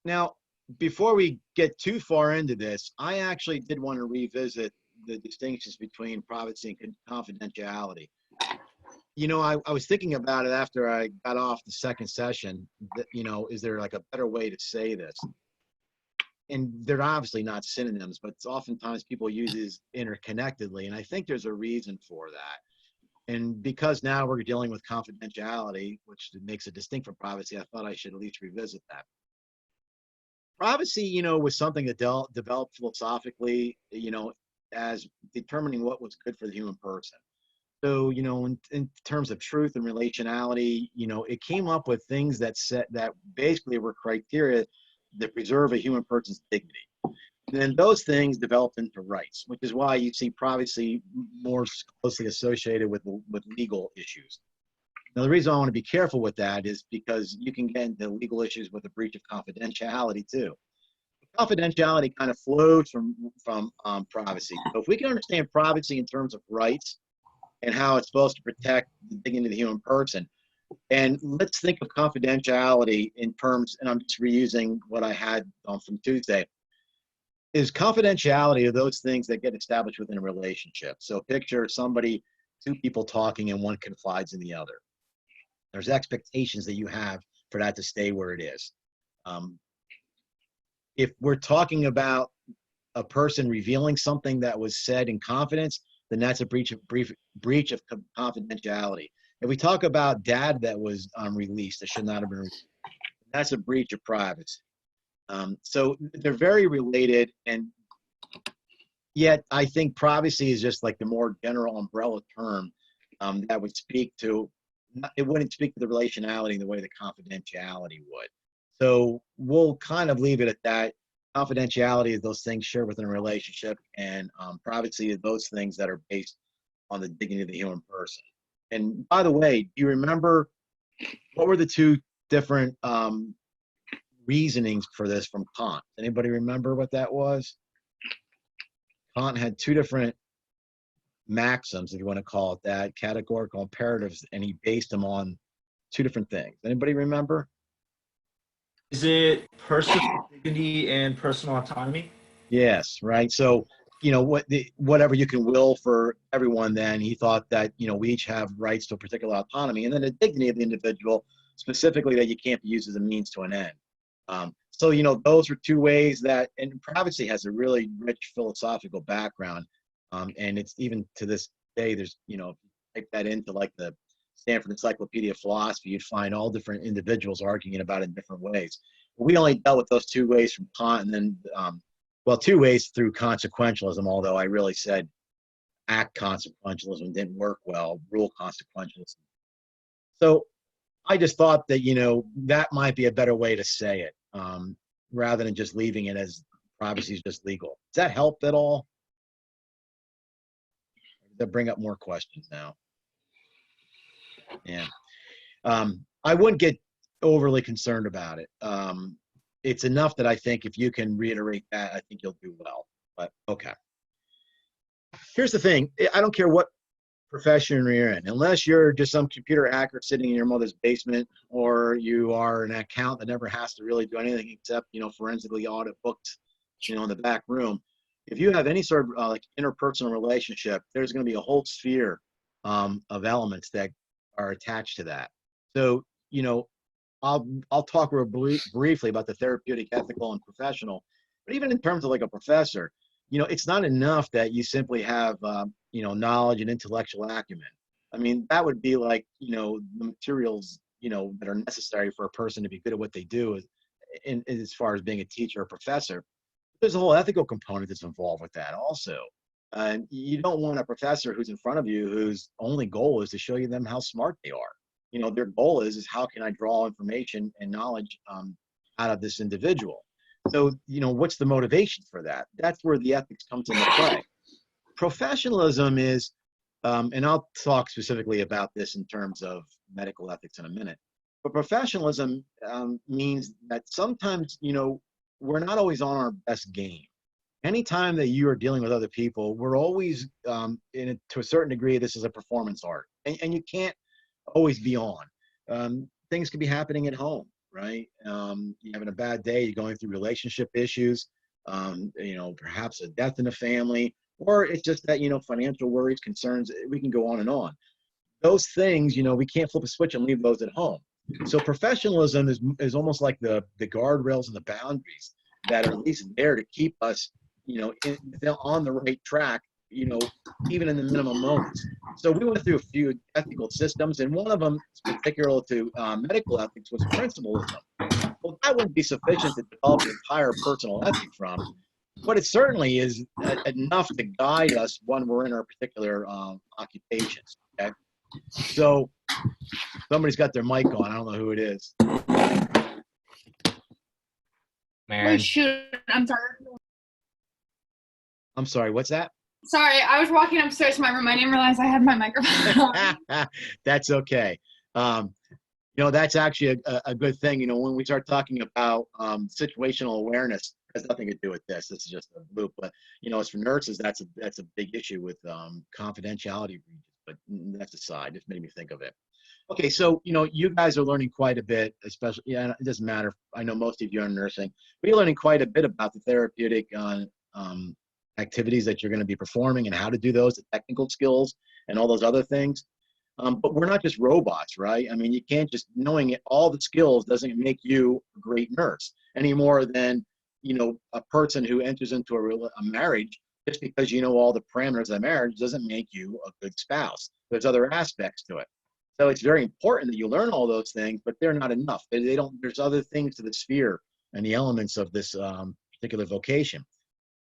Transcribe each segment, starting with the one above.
Now, before we get too far into this, I actually did want to revisit the distinctions between privacy and confidentiality. I was thinking about it after I got off the second session that, is there like a better way to say this? And they're obviously not synonyms, but oftentimes people use these interconnectedly. And I think there's a reason for that. And because now we're dealing with confidentiality, which makes it distinct from privacy, I thought I should at least revisit that. Privacy, was something that developed philosophically, as determining what was good for the human person. So, in terms of truth and relationality, it came up with things that basically were criteria that preserve a human person's dignity. And then those things developed into rights, which is why you see privacy more closely associated with legal issues. Now, the reason I want to be careful with that is because you can get into legal issues with a breach of confidentiality too. Confidentiality kind of flows from privacy. So if we can understand privacy in terms of rights and how it's supposed to protect the dignity of the human person, and let's think of confidentiality in terms, and I'm just reusing what I had from Tuesday, is confidentiality of those things that get established within a relationship. So picture two people talking and one confides in the other. There's expectations that you have for that to stay where it is. If we're talking about a person revealing something that was said in confidence, then that's a breach of confidentiality. If we talk about data that was released that should not have been released, that's a breach of privacy. So they're very related, and yet I think privacy is just like the more general umbrella term that would speak to, it wouldn't speak to the relationality in the way that confidentiality would. So we'll kind of leave it at that. Confidentiality is those things shared within a relationship, and privacy is those things that are based on the dignity of the human person. And by the way, do you remember what were the two different reasonings for this from Kant? Anybody remember what that was? Kant had two different maxims, if you want to call it that, categorical imperatives, and he based them on two different things. Anybody remember? Is it personal dignity and personal autonomy? Yes, right. So, whatever you can will for everyone, then he thought that, we each have rights to a particular autonomy, and then the dignity of the individual, specifically that you can't be used as a means to an end. So, those are two ways that, and privacy has a really rich philosophical background. And it's even to this day, there's, type that into like the Stanford Encyclopedia of Philosophy, you'd find all different individuals arguing about it in different ways. But we only dealt with those two ways from Kant, and then, two ways through consequentialism, although I really said act consequentialism didn't work well, rule consequentialism. So I just thought that, that might be a better way to say it, rather than just leaving it as privacy is just legal. Does that help at all? Does that bring up more questions now? Yeah. I wouldn't get overly concerned about it. It's enough that I think if you can reiterate that, I think you'll do well. But okay. Here's the thing. I don't care what profession you're in, unless you're just some computer hacker sitting in your mother's basement, or you are an accountant that never has to really do anything except, forensically audit books, in the back room. If you have any sort of like interpersonal relationship, there's going to be a whole sphere of elements that are attached to that. So, I'll talk real briefly about the therapeutic, ethical, and professional. But even in terms of like a professor, it's not enough that you simply have knowledge and intellectual acumen. I mean, that would be like the materials that are necessary for a person to be good at what they do, as far as being a teacher or professor. There's a whole ethical component that's involved with that also. And you don't want a professor who's in front of you whose only goal is to show you them how smart they are. Their goal is how can I draw information and knowledge out of this individual? So, what's the motivation for that? That's where the ethics comes into play. Professionalism is, and I'll talk specifically about this in terms of medical ethics in a minute, but professionalism means that sometimes, we're not always on our best game. Anytime that you are dealing with other people, we're always, to a certain degree, this is a performance art, and you can't always be on. Things could be happening at home. right? You're having a bad day, you're going through relationship issues, perhaps a death in the family, or it's just that, financial worries, concerns, we can go on and on. Those things, we can't flip a switch and leave those at home. So professionalism is almost like the guardrails and the boundaries that are at least there to keep us, on the right track, even in the minimum moments. So we went through a few ethical systems, and one of them, particular to medical ethics, was principalism. Well, that wouldn't be sufficient to develop an entire personal ethic from, but it certainly is enough to guide us when we're in our particular occupations. Okay, so somebody's got their mic on. I don't know who it is. Oh shoot! I'm sorry. I'm sorry. What's that? Sorry, I was walking upstairs to my room. I didn't realize I had my microphone on. That's okay. That's actually a good thing. When we start talking about situational awareness, it has nothing to do with this. This is just a loop. But as for nurses, that's a big issue with confidentiality breaches. But that's aside. Just made me think of it. Okay, so you guys are learning quite a bit, especially. Yeah, it doesn't matter. I know most of you are in nursing. We're learning quite a bit about the therapeutic activities that you're going to be performing and how to do those, the technical skills, and all those other things. But we're not just robots, right? I mean, you can't just knowing all the skills doesn't make you a great nurse any more than, a person who enters into a marriage. Just because you know all the parameters of marriage doesn't make you a good spouse. There's other aspects to it. So it's very important that you learn all those things, but they're not enough. They don't. There's other things to the sphere and the elements of this particular vocation.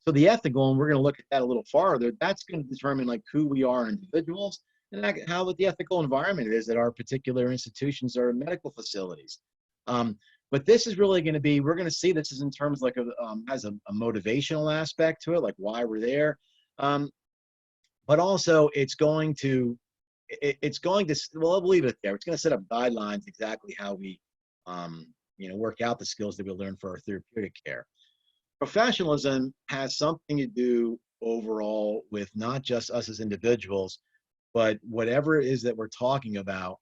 So the ethical, and we're going to look at that a little farther. That's going to determine like who we are individuals and how the ethical environment is at our particular institutions or medical facilities. But this is really going to be, we're going to see this is in terms like has a motivational aspect to it, like why we're there. But also well, I'll leave it there. It's going to set up guidelines exactly how we, work out the skills that we learn for our therapeutic care. Professionalism has something to do overall with not just us as individuals, but whatever it is that we're talking about.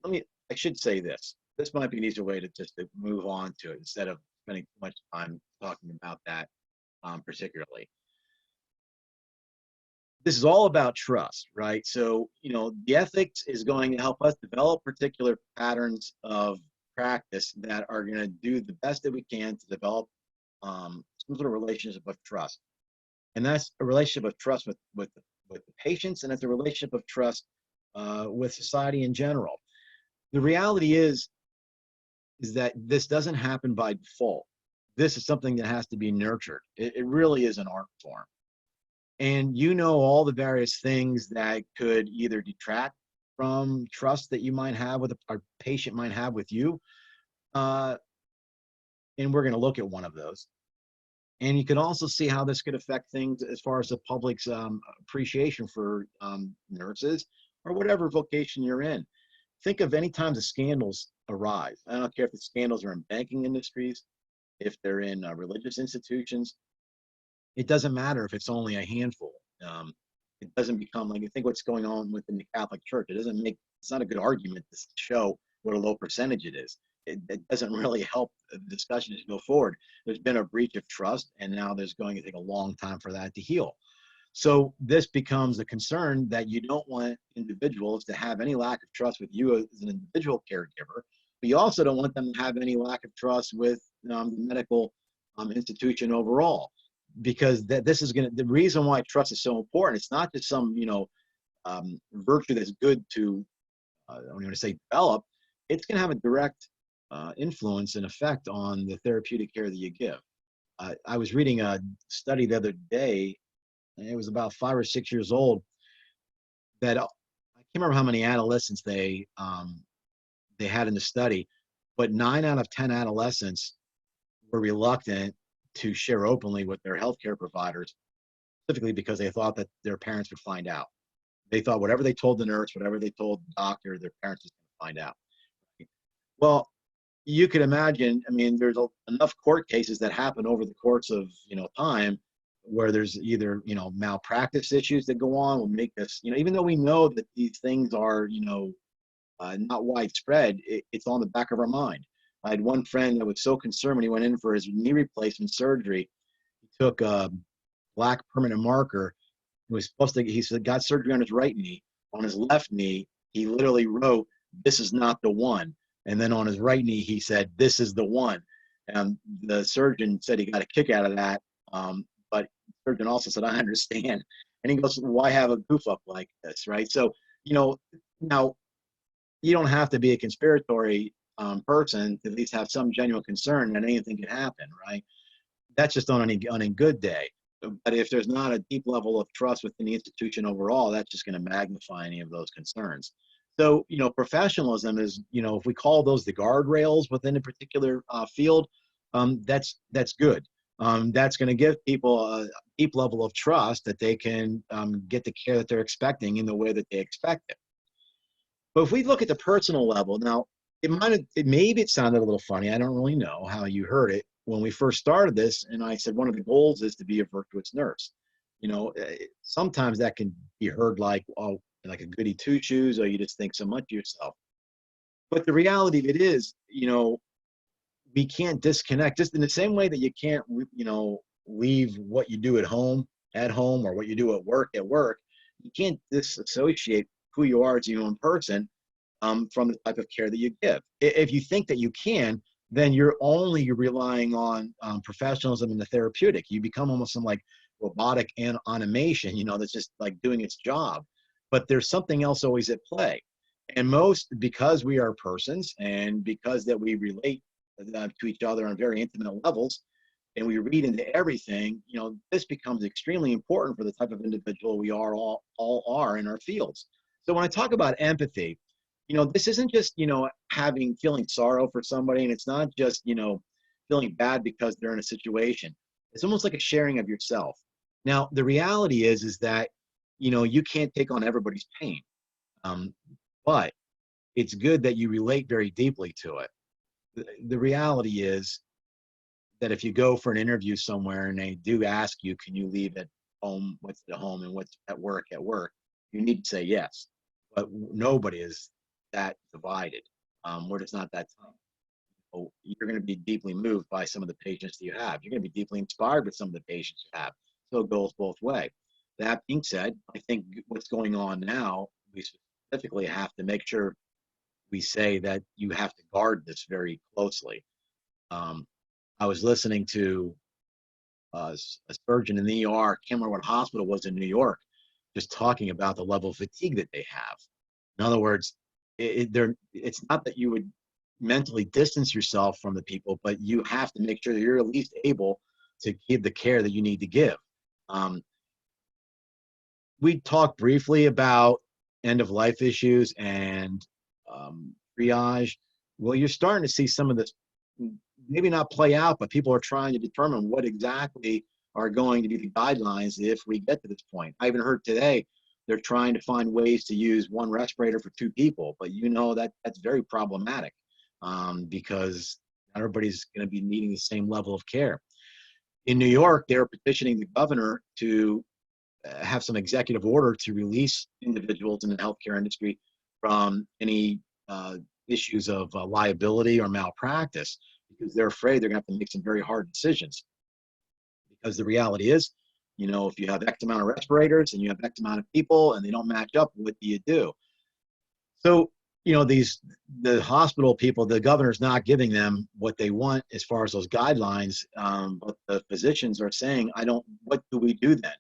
I should say this. This might be an easier way to move on to it instead of spending too much time talking about that particularly. This is all about trust, right? So, the ethics is going to help us develop particular patterns of practice that are going to do the best that we can to develop some sort of relationship of trust. And that's a relationship of trust with the patients, and it's a relationship of trust with society in general. The reality is that this doesn't happen by default. This is something that has to be nurtured. It really is an art form. And all the various things that could either detract from trust that you might have with a patient might have with you. And we're going to look at one of those. And you can also see how this could affect things as far as the public's appreciation for nurses or whatever vocation you're in. Think of any time the scandals arise. I don't care if the scandals are in banking industries, if they're in religious institutions. It doesn't matter if it's only a handful. It doesn't become like, you think what's going on within the Catholic Church. It's not a good argument to show what a low percentage it is. It doesn't really help the discussion to go forward. There's been a breach of trust, and now there's going to take a long time for that to heal. So this becomes a concern that you don't want individuals to have any lack of trust with you as an individual caregiver, but you also don't want them to have any lack of trust with the medical institution overall, because the reason why trust is so important, it's not just some, virtue that's good to, I don't even say develop, it's going to have a direct influence and effect on the therapeutic care that you give. I was reading a study the other day, and it was about 5 or 6 years old, that I can't remember how many adolescents they had in the study, but 9 out of 10 adolescents were reluctant to share openly with their healthcare providers, specifically because they thought that their parents would find out. They thought whatever they told the nurse, whatever they told the doctor, their parents was going to find out. Well, you could imagine, I mean, there's enough court cases that happen over the course of, time, where there's either, malpractice issues that go on will make this, even though we know that these things are, not widespread, it's on the back of our mind. I had one friend that was so concerned when he went in for his knee replacement surgery. He took a black permanent marker. He was supposed to, he said, got surgery on his right knee. On his left knee, he literally wrote, "This is not the one." And then on his right knee, he said, "This is the one." And the surgeon said he got a kick out of that. But the surgeon also said, "I understand." And he goes, "Why have a goof up like this?" Right. So, now you don't have to be a conspiratory person to at least have some genuine concern that anything can happen. Right. That's just on any good day. But if there's not a deep level of trust within the institution overall, that's just going to magnify any of those concerns. So, professionalism is, if we call those the guardrails within a particular field, that's good. That's going to give people a deep level of trust that they can get the care that they're expecting in the way that they expect it. But if we look at the personal level, now maybe it sounded a little funny. I don't really know how you heard it when we first started this. And I said, one of the goals is to be a virtuous nurse. Sometimes that can be heard like, oh, like a goody two shoes, or you just think so much of yourself. But the reality of it is, we can't disconnect, just in the same way that you can't, leave what you do at home, or what you do at work. You can't disassociate who you are as your own person from the type of care that you give. If you think that you can, then you're relying on professionalism and the therapeutic. You become almost some like robotic and automation, that's just like doing its job. But there's something else always at play. And because we are persons, and because that we relate to each other on very intimate levels, and we read into everything, this becomes extremely important for the type of individual we all are in our fields. So when I talk about empathy, this isn't just, feeling sorrow for somebody, and it's not just, feeling bad because they're in a situation. It's almost like a sharing of yourself. Now, the reality is that, you can't take on everybody's pain, but it's good that you relate very deeply to it. The reality is that if you go for an interview somewhere and they do ask you, can you leave at home, what's at home, and what's at work, you need to say yes. But nobody is that divided. We're just not that time. So you're going to be deeply moved by some of the patients that you have. You're going to be deeply inspired with some of the patients you have. So it goes both ways. That being said, I think what's going on now, we specifically have to make sure we say that you have to guard this very closely. I was listening to a surgeon in the ER, can't remember what hospital it was in New York, just talking about the level of fatigue that they have. In other words, it's not that you would mentally distance yourself from the people, but you have to make sure that you're at least able to give the care that you need to give. We talked briefly about end of life issues and triage. Well, you're starting to see some of this maybe not play out, but people are trying to determine what exactly are going to be the guidelines if we get to this point. I even heard today they're trying to find ways to use one respirator for two people, but that's very problematic because not everybody's going to be needing the same level of care. In New York, they're petitioning the governor to have some executive order to release individuals in the healthcare industry from any issues of liability or malpractice, because they're afraid they're going to have to make some very hard decisions. Because the reality is, if you have X amount of respirators and you have X amount of people and they don't match up, what do you do? So, the hospital people, the governor's not giving them what they want as far as those guidelines, but the physicians are saying, what do we do then?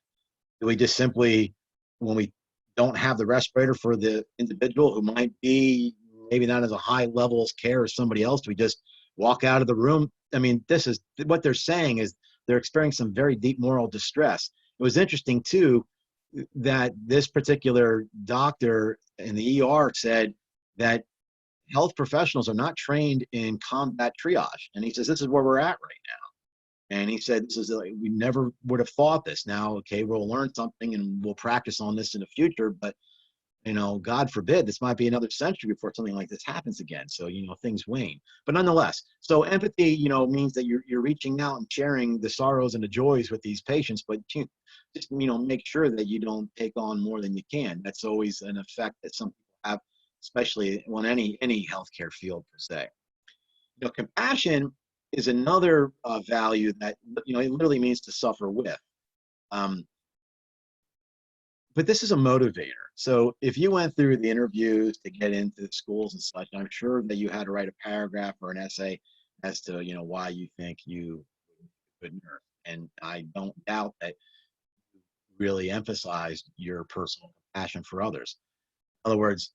Do we just simply, when we don't have the respirator for the individual who might be maybe not as a high level of care as somebody else, do we just walk out of the room? I mean, this is what they're saying, is they're experiencing some very deep moral distress. It was interesting too that this particular doctor in the ER said that health professionals are not trained in combat triage. And he says, this is where we're at right now. And he said, we never would have thought this. Now, okay, we'll learn something and we'll practice on this in the future, but God forbid, this might be another century before something like this happens again. So, things wane. But nonetheless, so empathy, means that you're reaching out and sharing the sorrows and the joys with these patients, but just, make sure that you don't take on more than you can. That's always an effect that some people have, especially on any healthcare field per se. Compassion is another value that, it literally means to suffer with. Um, but this is a motivator. So if you went through the interviews to get into the schools and such, I'm sure that you had to write a paragraph or an essay as to, why you think you could nurse. And I don't doubt that you really emphasized your personal compassion for others. In other words,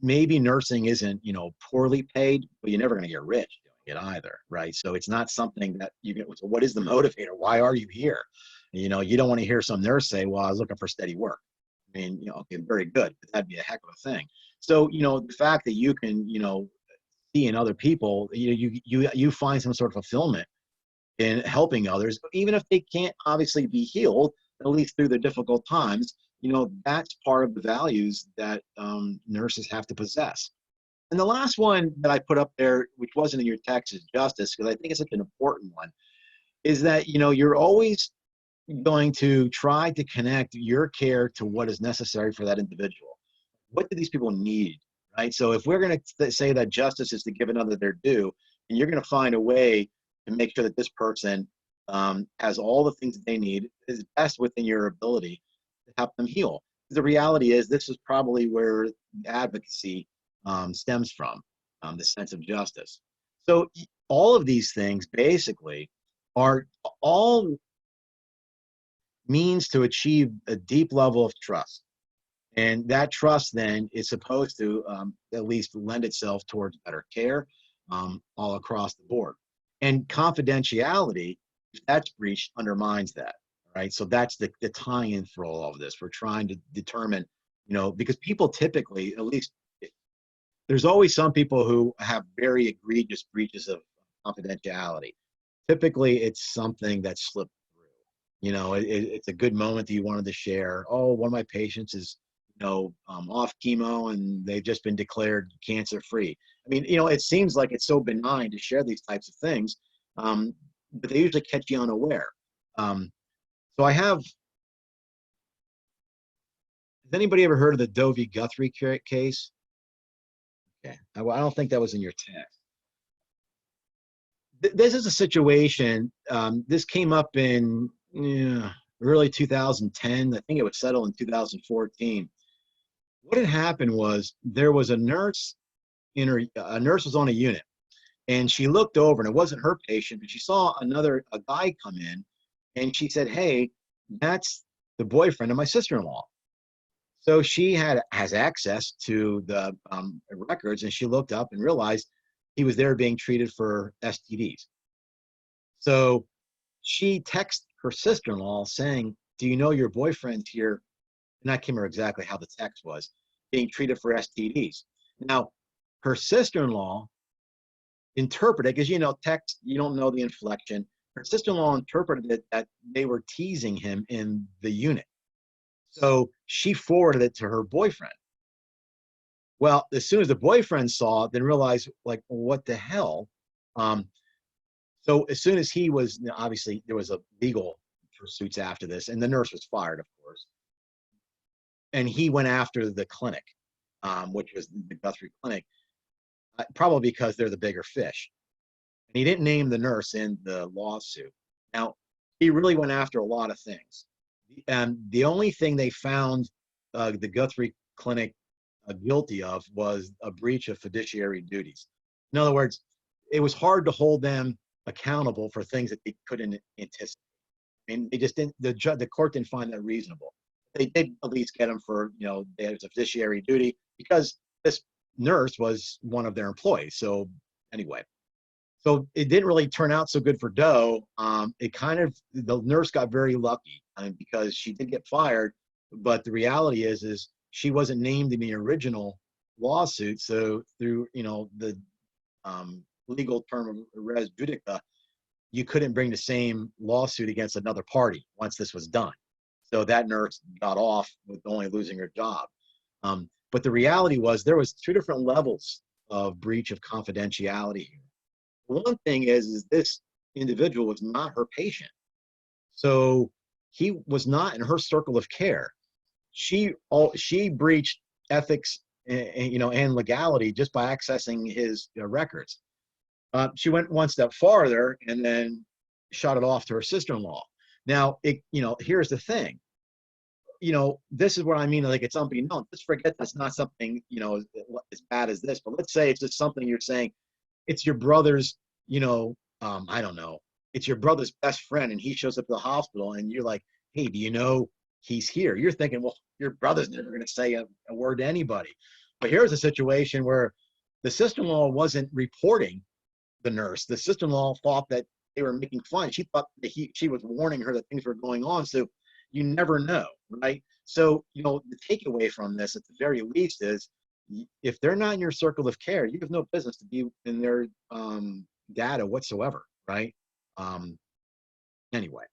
maybe nursing isn't, poorly paid, but you're never going to get rich doing it either, right? So it's not something that you get. So what is the motivator? Why are you here? You don't want to hear some nurse say, well, I was looking for steady work. I mean, okay, very good, but that'd be a heck of a thing. So, the fact that you can, see in other people, you find some sort of fulfillment in helping others, even if they can't obviously be healed, at least through the difficult times, that's part of the values that nurses have to possess. And the last one that I put up there, which wasn't in your text, is justice, because I think it's such an important one, is that, you're always going to try to connect your care to what is necessary for that individual. What do these people need, right? So if we're going to say that justice is to give another their due, and you're going to find a way to make sure that this person has all the things that they need, is best within your ability to help them heal. The reality is this is probably where advocacy stems from, the sense of justice. So all of these things basically are all means to achieve a deep level of trust. And that trust then is supposed to at least lend itself towards better care all across the board. And confidentiality, if that's breached, undermines that, right? So that's the tie-in for all of this. We're trying to determine, because people typically, at least there's always some people who have very egregious breaches of confidentiality. Typically, it's something that slipped through. It's a good moment that you wanted to share. Oh, one of my patients is, off chemo and they've just been declared cancer-free. I mean, it seems like it's so benign to share these types of things, but they usually catch you unaware. So has anybody ever heard of the Dovie Guthrie case? Okay, I don't think that was in your text. This is a situation, this came up in early 2010. I think it was settled in 2014. What had happened was there was a nurse a nurse was on a unit, and she looked over, and it wasn't her patient, but she saw a guy come in, and she said, hey, that's the boyfriend of my sister-in-law. So she has access to the records, and she looked up and realized he was there being treated for STDs. So she texted her sister-in-law saying, do you know your boyfriend's here? And I can't remember exactly how the text was, being treated for STDs. Now, her sister-in-law interpreted, because text, you don't know the inflection. Her sister-in-law interpreted it that they were teasing him in the unit. So she forwarded it to her boyfriend. Well, as soon as the boyfriend saw it, then realized, like, what the hell? So as soon as he was, obviously there was a legal pursuits after this, and the nurse was fired, of course. And he went after the clinic, which was the Guthrie Clinic, probably because they're the bigger fish. And he didn't name the nurse in the lawsuit. Now, he really went after a lot of things. And the only thing they found the Guthrie Clinic guilty of was a breach of fiduciary duties. In other words, it was hard to hold them accountable for things that they couldn't anticipate. I mean, they just didn't. The court didn't find that reasonable. They did at least get them for, there's a fiduciary duty because this nurse was one of their employees. So anyway, so it didn't really turn out so good for Doe. The nurse got very lucky because she did get fired, but the reality is she wasn't named in the original lawsuit. So through, the legal term of res judica, you couldn't bring the same lawsuit against another party once this was done. So that nurse got off with only losing her job. But the reality was there was two different levels of breach of confidentiality here. One thing is this individual was not her patient. So he was not in her circle of care. She breached ethics and legality just by accessing his records. She went one step farther and then shot it off to her sister-in-law. Now, here's the thing. This is what I mean. Like, it's unbeknown. Just forget that's not something, as bad as this. But let's say it's just something you're saying. It's your brother's, I don't know. It's your brother's best friend, and he shows up to the hospital, and you're like, hey, do you know he's here? You're thinking, well, your brother's never going to say a word to anybody. But here's a situation where the sister-in-law wasn't reporting the nurse. The sister-in-law thought that they were making fun. She thought that she was warning her that things were going on. So you never know, right? So, the takeaway from this, at the very least, is if they're not in your circle of care, you have no business to be in their data whatsoever, right? Anyway.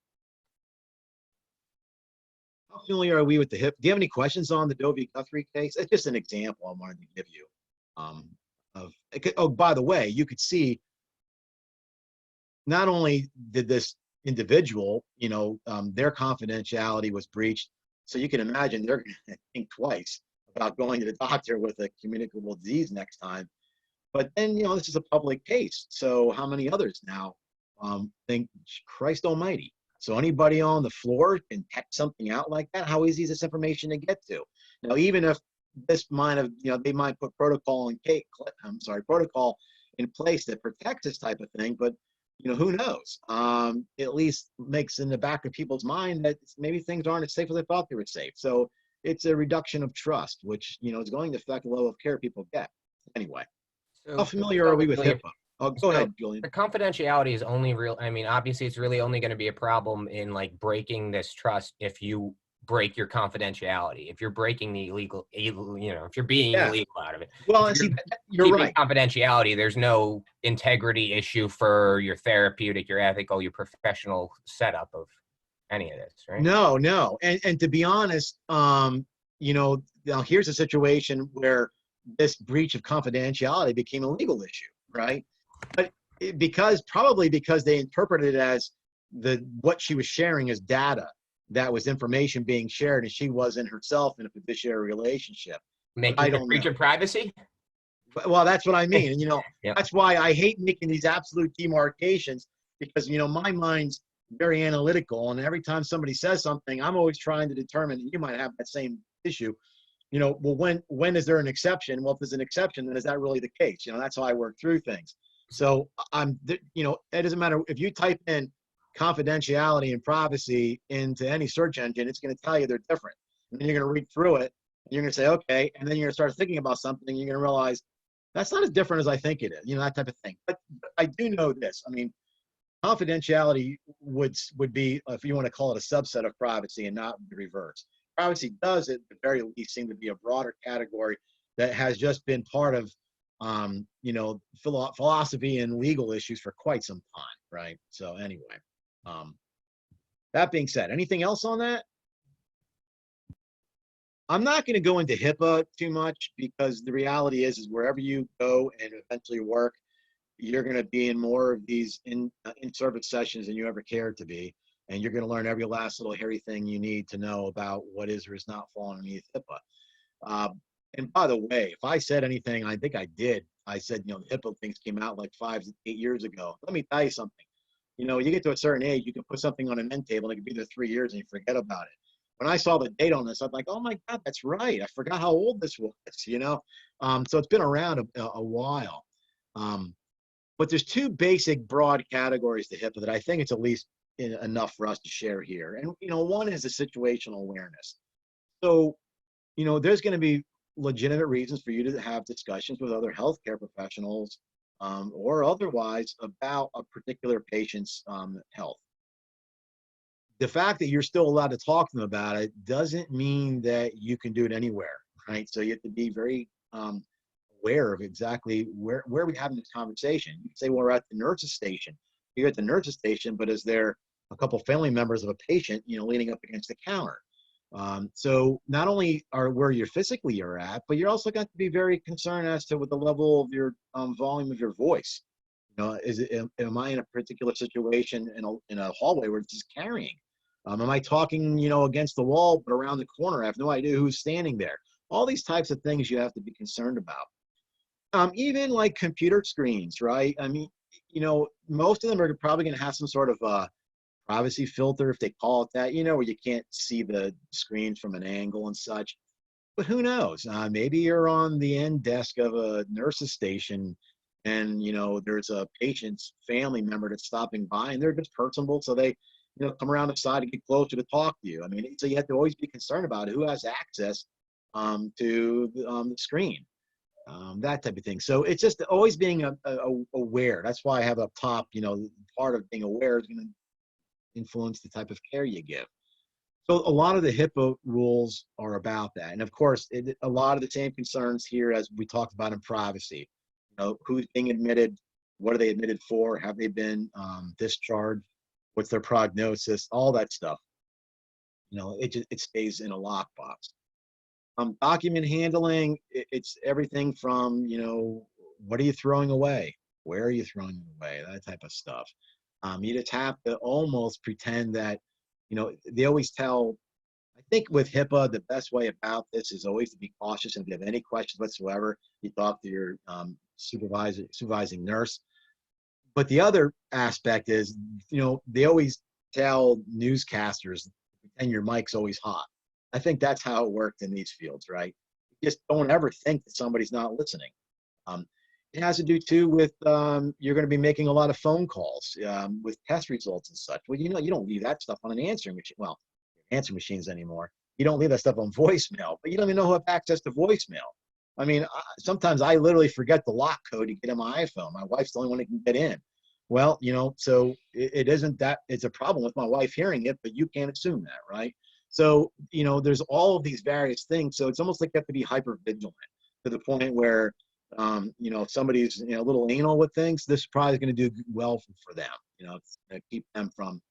How familiar are we with the HIP? Do you have any questions on the Dovie Guthrie case? It's just an example I wanted to give you. By the way, you could see not only did this individual, their confidentiality was breached, so you can imagine they're going to think twice about going to the doctor with a communicable disease next time. But then, this is a public case, so how many others now think, Christ almighty? So anybody on the floor can text something out like that? How easy is this information to get to? Now, even if this might have, they might put protocol in place that protects this type of thing, but who knows? At least makes in the back of people's mind that maybe things aren't as safe as they thought they were safe. So it's a reduction of trust, which is going to affect the level of care people get. Anyway, how familiar are we with HIPAA? Oh, go ahead, Julian. The confidentiality is only real. I mean, obviously, it's really only going to be a problem in like breaking this trust if you break your confidentiality. If you're breaking the illegal, if you're being illegal out of it. Well, you're right. Confidentiality, there's no integrity issue for your therapeutic, your ethical, your professional setup of any of this, right? No. And to be honest, now here's a situation where this breach of confidentiality became a legal issue, right? But probably because they interpreted it as what she was sharing as data, that was information being shared, and she wasn't herself in a fiduciary relationship. Making a breach of privacy? Well, that's what I mean. And, Yep. That's why I hate making these absolute demarcations, because, my mind's very analytical. And every time somebody says something, I'm always trying to determine, and you might have that same issue, well, when is there an exception? Well, if there's an exception, then is that really the case? That's how I work through things. So it doesn't matter if you type in confidentiality and privacy into any search engine, it's going to tell you they're different. And then you're going to read through it, and you're going to say, okay, and then you're going to start thinking about something, and you're going to realize that's not as different as I think it is, that type of thing. But I do know this. I mean, confidentiality would be, if you want to call it, a subset of privacy and not the reverse. Privacy does, at the very least, seem to be a broader category that has just been part of philosophy and legal issues for quite some time, right? So anyway, that being said, anything else on that? I'm not going to go into HIPAA too much, because the reality is wherever you go and eventually work, you're going to be in more of these in-service sessions than you ever cared to be. And you're going to learn every last little hairy thing you need to know about what is or is not falling underneath HIPAA. And by the way, if I said anything, I think I did. I said, the HIPAA things came out like 5 to 8 years ago. Let me tell you something. You get to a certain age, you can put something on an end table and it can be there 3 years and you forget about it. When I saw the date on this, I'm like, oh my God, that's right. I forgot how old this was, So it's been around a while. But there's two basic broad categories to HIPAA that I think it's at least enough for us to share here. And, one is the situational awareness. So, there's going to be legitimate reasons for you to have discussions with other healthcare professionals or otherwise about a particular patient's health. The fact that you're still allowed to talk to them about it doesn't mean that you can do it anywhere, right? So you have to be very aware of exactly where we're having this conversation. You can say, well, we're at the nurse's station. You're at the nurse's station, but is there a couple family members of a patient, leaning up against the counter? So not only where you're physically are at, but you're also got to be very concerned as to what the level of your volume of your voice. Am I in a particular situation in a hallway where it's just carrying? Am I talking, against the wall, but around the corner? I have no idea who's standing there. All these types of things you have to be concerned about. Even like computer screens, right? I mean, most of them are probably going to have some sort of privacy filter, if they call it that, where you can't see the screens from an angle and such. But who knows? Maybe you're on the end desk of a nurse's station and, there's a patient's family member that's stopping by and they're just personable. So they, come around the side to get closer to talk to you. I mean, so you have to always be concerned about who has access to the screen, that type of thing. So it's just always being aware. That's why I have up top, part of being aware is going to influence the type of care you give. So a lot of the HIPAA rules are about that. And of course, a lot of the same concerns here as we talked about in privacy. Who's being admitted, what are they admitted for, have they been discharged, what's their prognosis, all that stuff. It stays in a lockbox. Document handling, it's everything from, what are you throwing away? Where are you throwing it away? That type of stuff. You just have to almost pretend that, they always tell, I think with HIPAA, the best way about this is always to be cautious. And if you have any questions whatsoever, you talk to your supervising nurse. But the other aspect is, they always tell newscasters, pretend your mic's always hot. I think that's how it worked in these fields, right? Just don't ever think that somebody's not listening. It has to do too with you're going to be making a lot of phone calls with test results and such. Well, you don't leave that stuff on an answering machine. Well, answering machines anymore. You don't leave that stuff on voicemail, but you don't even know who have access to voicemail. I mean, sometimes I literally forget the lock code to get in my iPhone. My wife's the only one who can get in. Well, so it isn't that it's a problem with my wife hearing it, but you can't assume that, right? So, there's all of these various things. So it's almost like you have to be hyper vigilant to the point where, if somebody's a little anal with things, this is probably going to do well for them. It's going to keep them from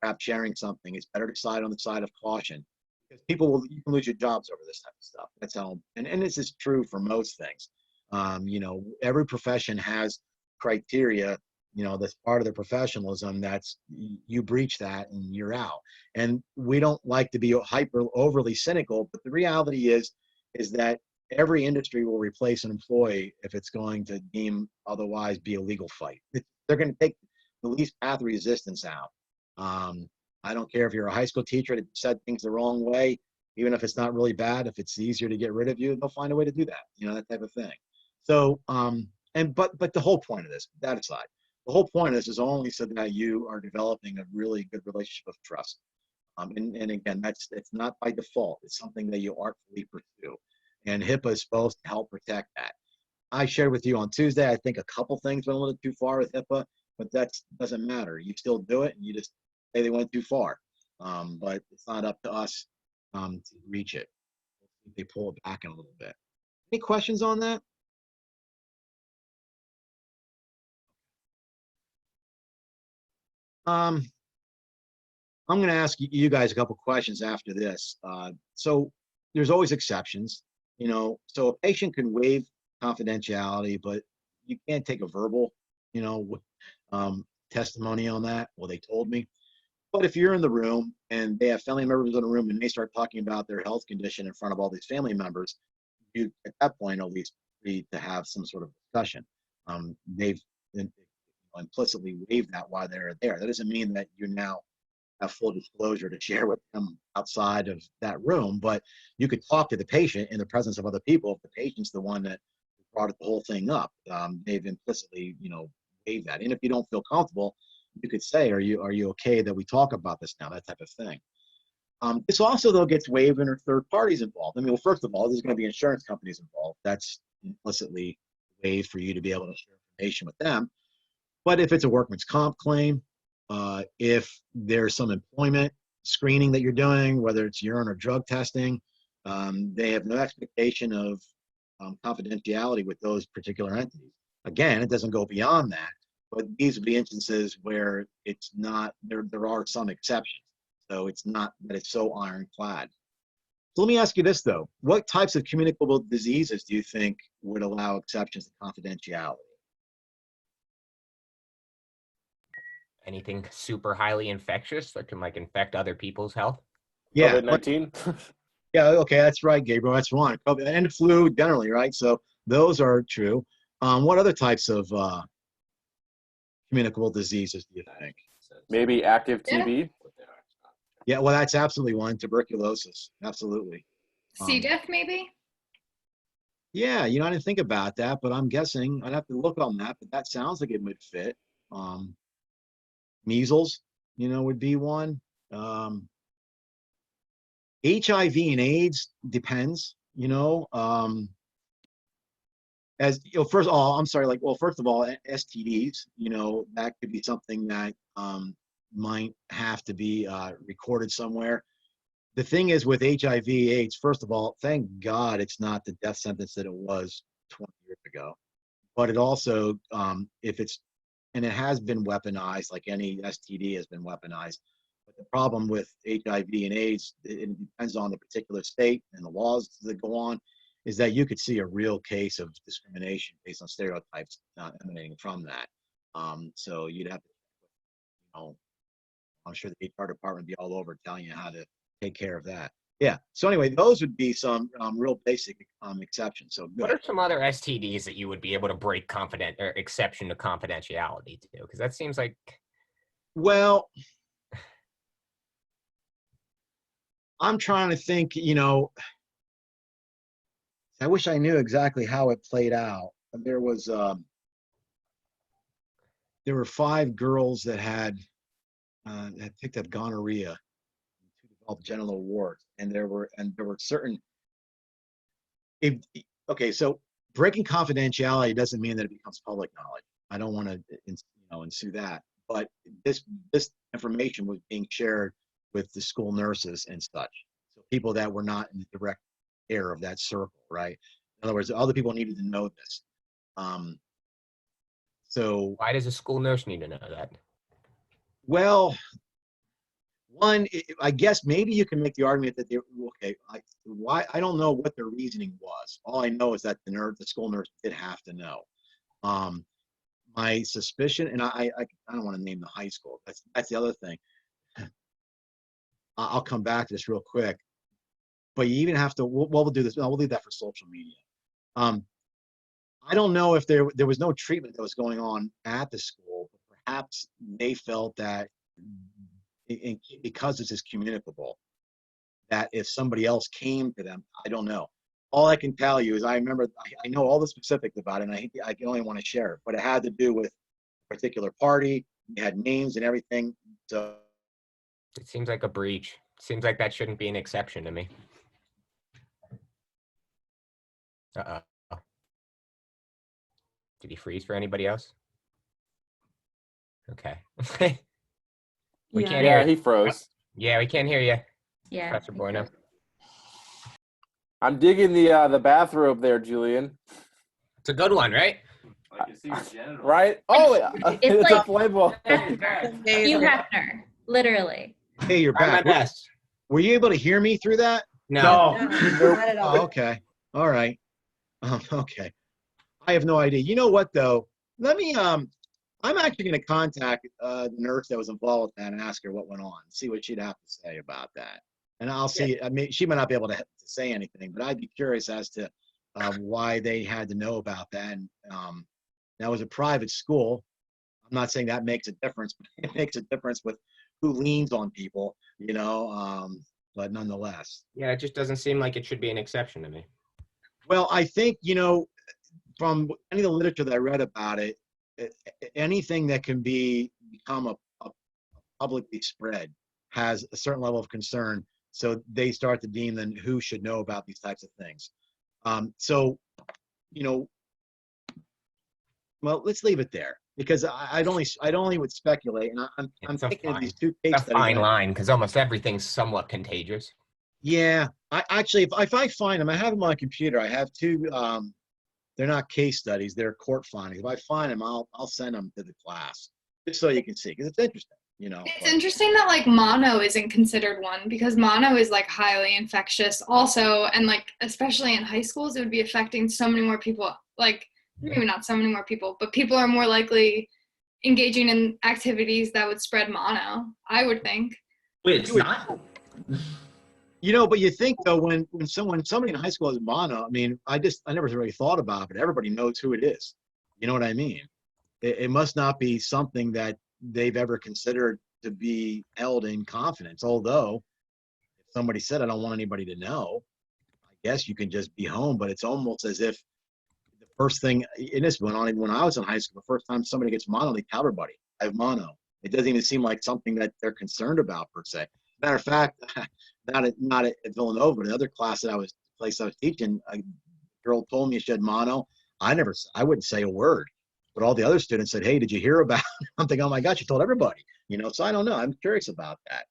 perhaps sharing something. It's better to side on the side of caution because you can lose your jobs over this type of stuff. That's how, and this is true for most things. Every profession has criteria. That's part of their professionalism. That's you breach that and you're out. And we don't like to be overly cynical, but the reality is that every industry will replace an employee if it's going to deem otherwise be a legal fight. They're going to take the least path of resistance out. I don't care if you're a high school teacher that said things the wrong way, even if it's not really bad, if it's easier to get rid of you, they'll find a way to do that, that type of thing. So, but the whole point of this, that aside, the whole point of this is only so that you are developing a really good relationship of trust. And again, it's not by default. It's something that you artfully pursue. And HIPAA is supposed to help protect that. I shared with you on Tuesday, I think a couple things went a little too far with HIPAA, but that doesn't matter. You still do it, and you just say they went too far. But it's not up to us to reach it. They pull it back in a little bit. Any questions on that? I'm going to ask you guys a couple questions after this. So there's always exceptions. So a patient can waive confidentiality, but you can't take a verbal, testimony on that. Well, they told me. But if you're in the room and they have family members in the room and they start talking about their health condition in front of all these family members, you at that point at least need to have some sort of discussion. They've implicitly waived that while they're there. That doesn't mean that you now have full disclosure to share with them outside of that room, but you could talk to the patient in the presence of other people. If the patient's the one that brought the whole thing up, they've implicitly, waived that. And if you don't feel comfortable, you could say, are you okay that we talk about this now? That type of thing. This also, though, gets waived when there are third parties involved. I mean, well, first of all, there's going to be insurance companies involved. That's implicitly waived for you to be able to share information with them. But if it's a workman's comp claim, if there's some employment screening that you're doing, whether it's urine or drug testing, they have no expectation of confidentiality with those particular entities. Again, it doesn't go beyond that, but these would be instances where it's not, there are some exceptions. So it's not that it's so ironclad. So let me ask you this, though. What types of communicable diseases do you think would allow exceptions to confidentiality? Anything super highly infectious that can infect other people's health? Yeah. COVID-19. Yeah, okay, that's right, Gabriel. That's one. And flu generally, right? So those are true. What other types of communicable diseases do you think? Maybe active TB. Yeah, well, that's absolutely one. Tuberculosis, absolutely. C. diff, maybe? Yeah, I didn't think about that, but I'm guessing I'd have to look on that, but that sounds like it would fit. Measles, would be one. HIV and AIDS depends, as first of all, I'm sorry, first of all, STDs, that could be something that might have to be recorded somewhere. The thing is with HIV AIDS, first of all, thank God it's not the death sentence that it was 20 years ago. But it also, if it's, and it has been weaponized, like any STD has been weaponized. But the problem with HIV and AIDS, it depends on the particular state and the laws that go on, is that you could see a real case of discrimination based on stereotypes emanating from that. So you'd have to, I'm sure the HR department would be all over telling you how to take care of that. Yeah. So anyway, those would be some real basic exceptions. So good. What are some other STDs that you would be able to break confident or exception to confidentiality to? Because that seems like. Well, I'm trying to think, I wish I knew exactly how it played out. There were 5 girls that had picked up gonorrhea, to develop genital warts, and there were certain. Okay, so breaking confidentiality doesn't mean that it becomes public knowledge. I don't want to, ensue that, but this information was being shared with the school nurses and such, so people that were not in the direct care of that circle, right? In other words, other people needed to know this. So Why does a school nurse need to know that? well, one, I guess maybe you can make the argument that why I don't know what their reasoning was. All I know is that the school nurse did have to know. My suspicion, and I don't want to name the high school. That's the other thing. I'll come back to this real quick, but you even have to. We'll do this. We'll leave that for social media. I don't know if there was no treatment that was going on at the school, but perhaps they felt that because this is communicable, that if somebody else came to them, I don't know. All I can tell you is I remember, I know all the specifics about it, and I can only want to share it, but it had to do with a particular party. It had names and everything. So It seems like a breach. Seems like that shouldn't be an exception to me. Uh-oh. Did he freeze for anybody else? Okay. We can't hear Yeah, you. he froze. Yeah, we can't hear you, Yeah. Professor Bueno. I'm digging the bathrobe there, Julian. It's a good one, right? I can see your genitals. Right? Oh, it's a like- Playboy. Hugh Hefner, literally. hey, you're Try my back. best. Were you able to hear me through that? No. Not at all. Oh, okay. All right. Okay. I have no idea. You know what though? Let me I'm actually going to contact the nurse that was involved with that and ask her what went on, see what she'd have to say about that. And I'll see. I mean, she might not be able to say anything, but I'd be curious as to why they had to know about that. And that was a private school. I'm not saying that makes a difference, but it makes a difference with who leans on people, but nonetheless. Yeah, it just doesn't seem like it should be an exception to me. Well, I think, from any of the literature that I read about it, anything that can become a publicly spread has a certain level of concern. So they start to deem then who should know about these types of things. Well, let's leave it there because I'd only would speculate, and I'm thinking of these 2 case It's a studies. fine line because almost everything's somewhat contagious. Yeah, I actually, if I find them, I have them on my computer. I have 2. They're not case studies; they're court findings. If I find them, I'll send them to the class just so you can see because it's interesting. It's interesting that like mono isn't considered one because mono is like highly infectious also, and like especially in high schools it would be affecting so many more people, like maybe not so many more people, but people are more likely engaging in activities that would spread mono, I would think. Wait, it's not? But you think though when somebody in high school has mono, I mean, I never really thought about it, but everybody knows who it is. You know what I mean? it must not be something that they've ever considered to be held in confidence. Although, if somebody said, I don't want anybody to know, I guess you can just be home, but it's almost as if the first thing, and this went on even when I was in high school, the first time somebody gets mono, they tell everybody, I have mono. It doesn't even seem like something that they're concerned about per se. Matter of fact, not at Villanova, but another class that I was teaching, a girl told me she had mono. I wouldn't say a word, but all the other students said, hey, did you hear about it? I'm thinking, oh my gosh, you told everybody, so I don't know. I'm curious about that.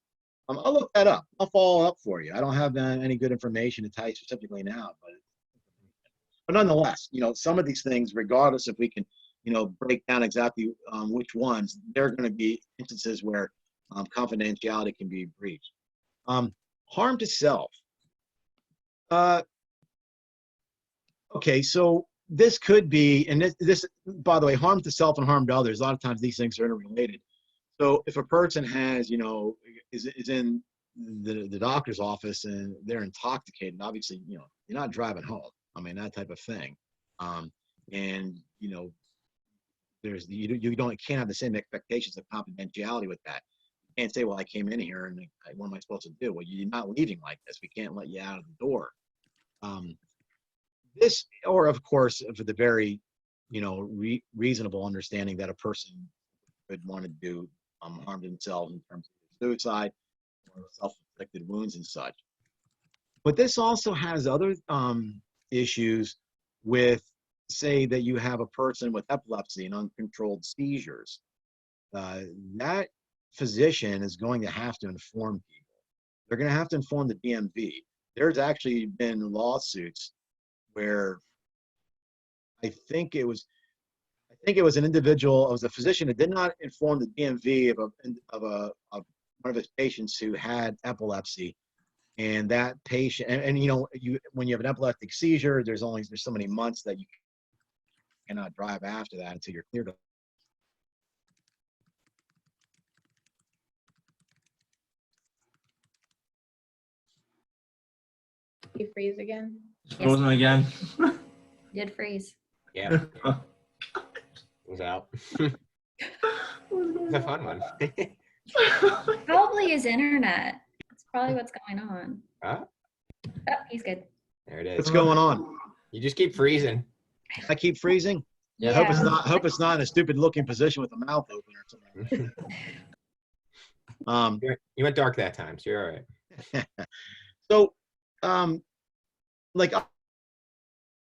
I'll look that up. I'll follow up for you. I don't have any good information to tell you specifically now, but nonetheless, some of these things, regardless if we can, break down exactly which ones, there are going to be instances where confidentiality can be breached. Harm to self. Okay, so this could be, and this, by the way, harm to self and harm to others, a lot of times these things are interrelated. So if a person has, is in the doctor's office and they're intoxicated, obviously, you're not driving home. I mean, that type of thing. And, there's you can't have the same expectations of confidentiality with that. You can't say, well, I came in here and what am I supposed to do? Well, you're not leaving like this. We can't let you out of the door. This, or of course, for the very, reasonable understanding that a person could want to do harm to themselves in terms of suicide or self-inflicted wounds and such. But this also has other issues with, say that you have a person with epilepsy and uncontrolled seizures. That physician is going to have to inform people. They're going to have to inform the DMV. There's actually been lawsuits where I think it was an individual, it was a physician that did not inform the DMV of one of his patients who had epilepsy, and that patient, and when you have an epileptic seizure, there's so many months that you cannot drive after that until you're cleared. You freeze again? Frozen again. Did freeze. Yeah, it was out. It's a fun one. Probably his internet. That's probably what's going on. Huh? Oh, he's good. There it is. What's going on? You just keep freezing. I keep freezing. Yeah. I hope it's not in a stupid looking position with the mouth open or something. You went dark that time, so you're all right. So, like,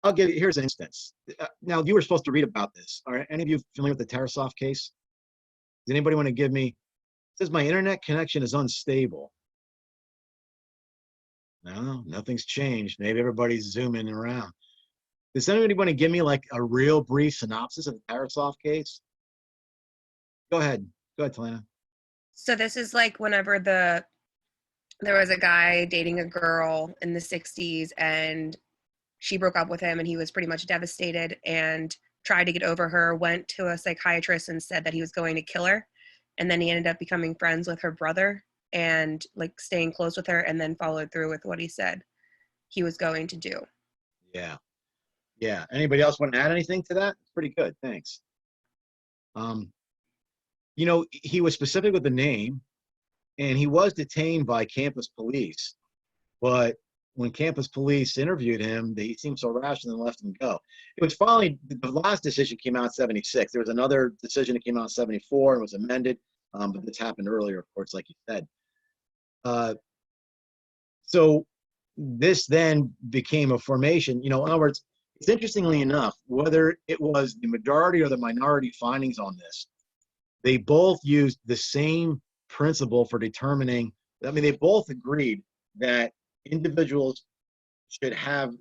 I'll give you, here's an instance. Now, you were supposed to read about this. Are any of you familiar with the Tarasoff case? Does anybody want to give me, it says my internet connection is unstable. No, nothing's changed. Maybe everybody's zooming around. Does anybody want to give me like a real brief synopsis of the Tarasoff case? Go ahead, Talana. So this is like whenever there was a guy dating a girl in the 60s and she broke up with him and he was pretty much devastated and tried to get over her, went to a psychiatrist and said that he was going to kill her. And then he ended up becoming friends with her brother and like staying close with her, and then followed through with what he said he was going to do. Yeah. Yeah. Anybody else want to add anything to that? Pretty good. Thanks. He was specific with the name, and he was detained by campus police. But when campus police interviewed him, they seemed so rational and let him go. It was finally, the last decision came out in 76. There was another decision that came out in 74 and was amended, but this happened earlier, of course, like you said. So this then became a formation. In other words, it's interestingly enough, whether it was the majority or the minority findings on this, they both used the same principle for determining. I mean, they both agreed that individuals should have,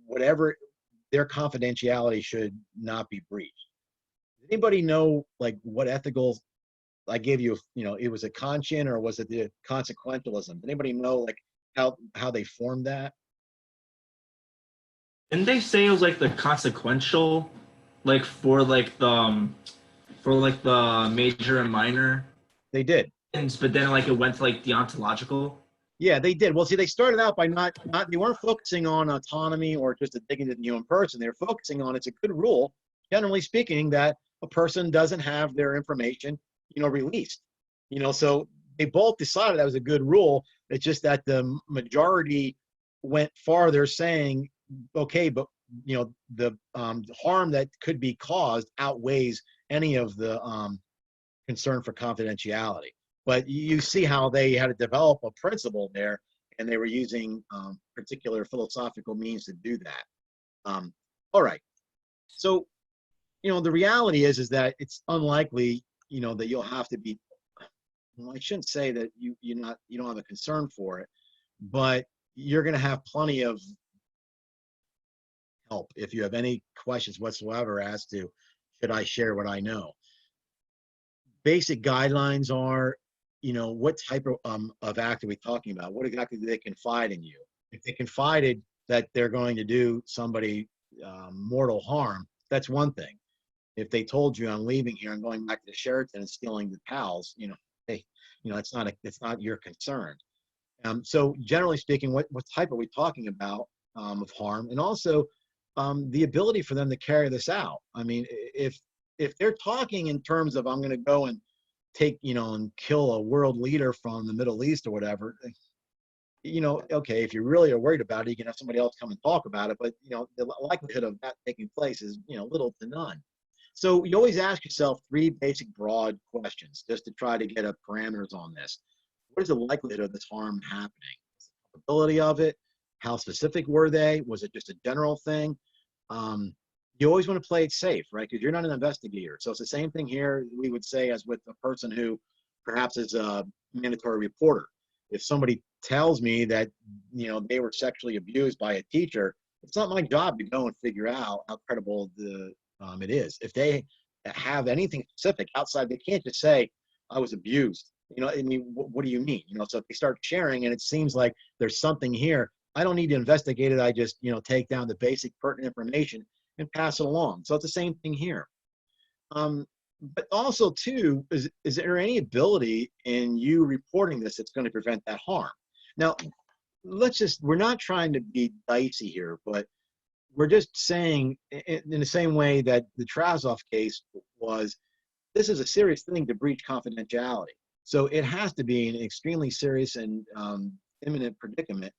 whatever their confidentiality should not be breached. Does anybody know like what ethical? I gave you, it was a conscience or was it the consequentialism? Does anybody know like how they formed that? Didn't they say it was like the consequential, like for the major and minor? They did. But then like it went to like deontological. Yeah, they did. Well, see, they started out by they weren't focusing on autonomy or just a dignity of the human person. They were focusing on, it's a good rule, generally speaking, that a person doesn't have their information, released. So they both decided that was a good rule. It's just that the majority went farther saying, okay, but the harm that could be caused outweighs any of the concern for confidentiality. But you see how they had to develop a principle there, and they were using particular philosophical means to do that. All right. So, the reality is that it's unlikely, that you'll have to be. Well, I shouldn't say that you don't have a concern for it, but you're going to have plenty of help if you have any questions whatsoever as to should I share what I know. Basic guidelines are, what type of act are we talking about? What exactly do they confide in you? If they confided that they're going to do somebody mortal harm, that's one thing. If they told you, I'm leaving here, I'm going back to Sheraton and stealing the towels, hey, it's not your concern. So generally speaking, what type are we talking about of harm? And also the ability for them to carry this out. I mean, if they're talking in terms of I'm going to go and take, and kill a world leader from the Middle East or whatever, okay, if you really are worried about it, you can have somebody else come and talk about it. But, the likelihood of that taking place is, little to none. So you always ask yourself 3 basic broad questions just to try to get parameters on this. What is the likelihood of this harm happening? The probability of it? How specific were they? Was it just a general thing? You always want to play it safe, right? Because you're not an investigator. So it's the same thing here we would say as with a person who perhaps is a mandatory reporter. If somebody tells me that, they were sexually abused by a teacher, it's not my job to go and figure out how credible it is. If they have anything specific outside, they can't just say, I was abused. I mean, what do you mean? So if they start sharing and it seems like there's something here, I don't need to investigate it. I just, take down the basic pertinent information and pass it along. So it's the same thing here. But also too, is there any ability in you reporting this that's going to prevent that harm? Now, we're not trying to be dicey here, but we're just saying in the same way that the Trazoff case was, this is a serious thing to breach confidentiality. So it has to be an extremely serious and imminent predicament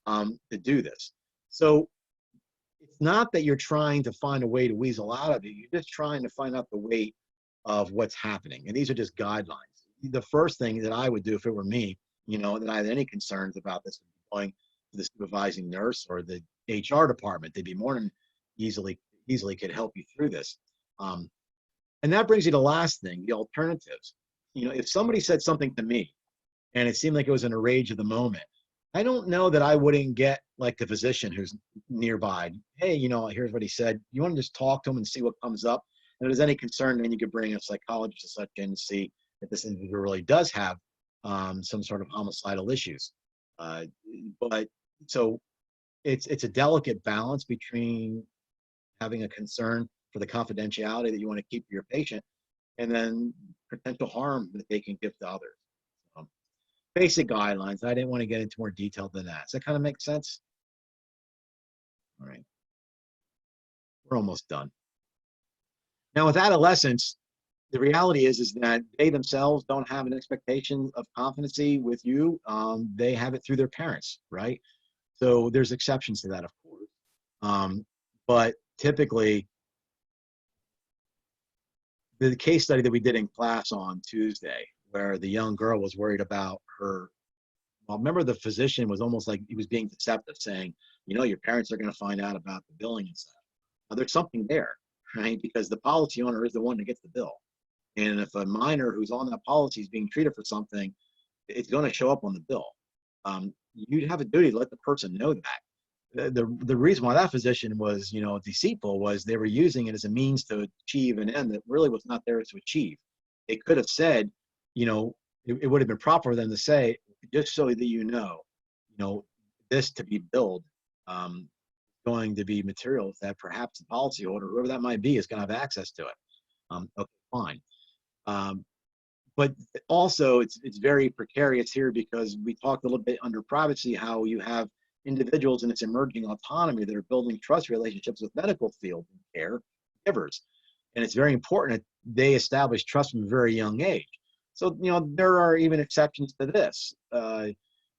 to do this. So it's not that you're trying to find a way to weasel out of it. You're just trying to find out the weight of what's happening. And these are just guidelines. The first thing that I would do if it were me, that I had any concerns about this, going to the supervising nurse or the HR department, they'd be more than easily could help you through this. And that brings you to the last thing, the alternatives. If somebody said something to me and it seemed like it was in a rage of the moment, I don't know that I wouldn't get like the physician who's nearby. Hey, here's what he said. You want to just talk to him and see what comes up? And if there's any concern, then you could bring a psychologist or such in to see if this individual really does have some sort of homicidal issues. But so it's a delicate balance between having a concern for the confidentiality that you want to keep for your patient and then potential harm that they can give to others. Basic guidelines. I didn't want to get into more detail than that. Does that kind of make sense? All right. We're almost done. Now with adolescents, the reality is that they themselves don't have an expectation of competency with you. They have it through their parents, right? So there's exceptions to that, of course. But typically, the case study that we did in class on Tuesday, where the young girl was worried about her, well, remember the physician was almost like he was being deceptive, saying, your parents are going to find out about the billing and stuff. Now, there's something there, right? Because the policy owner is the one that gets the bill. And if a minor who's on that policy is being treated for something, it's going to show up on the bill. You have a duty to let the person know that. The reason why that physician was, deceitful was they were using it as a means to achieve an end that really was not theirs to achieve. They could have said, it would have been proper for them to say, just so that this to be billed, going to be materials that perhaps the policyholder, whoever that might be, is going to have access to it. Okay, fine. But also, it's very precarious here because we talked a little bit under privacy how you have individuals in its emerging autonomy that are building trust relationships with medical field and care givers. And it's very important that they establish trust from a very young age. So, there are even exceptions to this.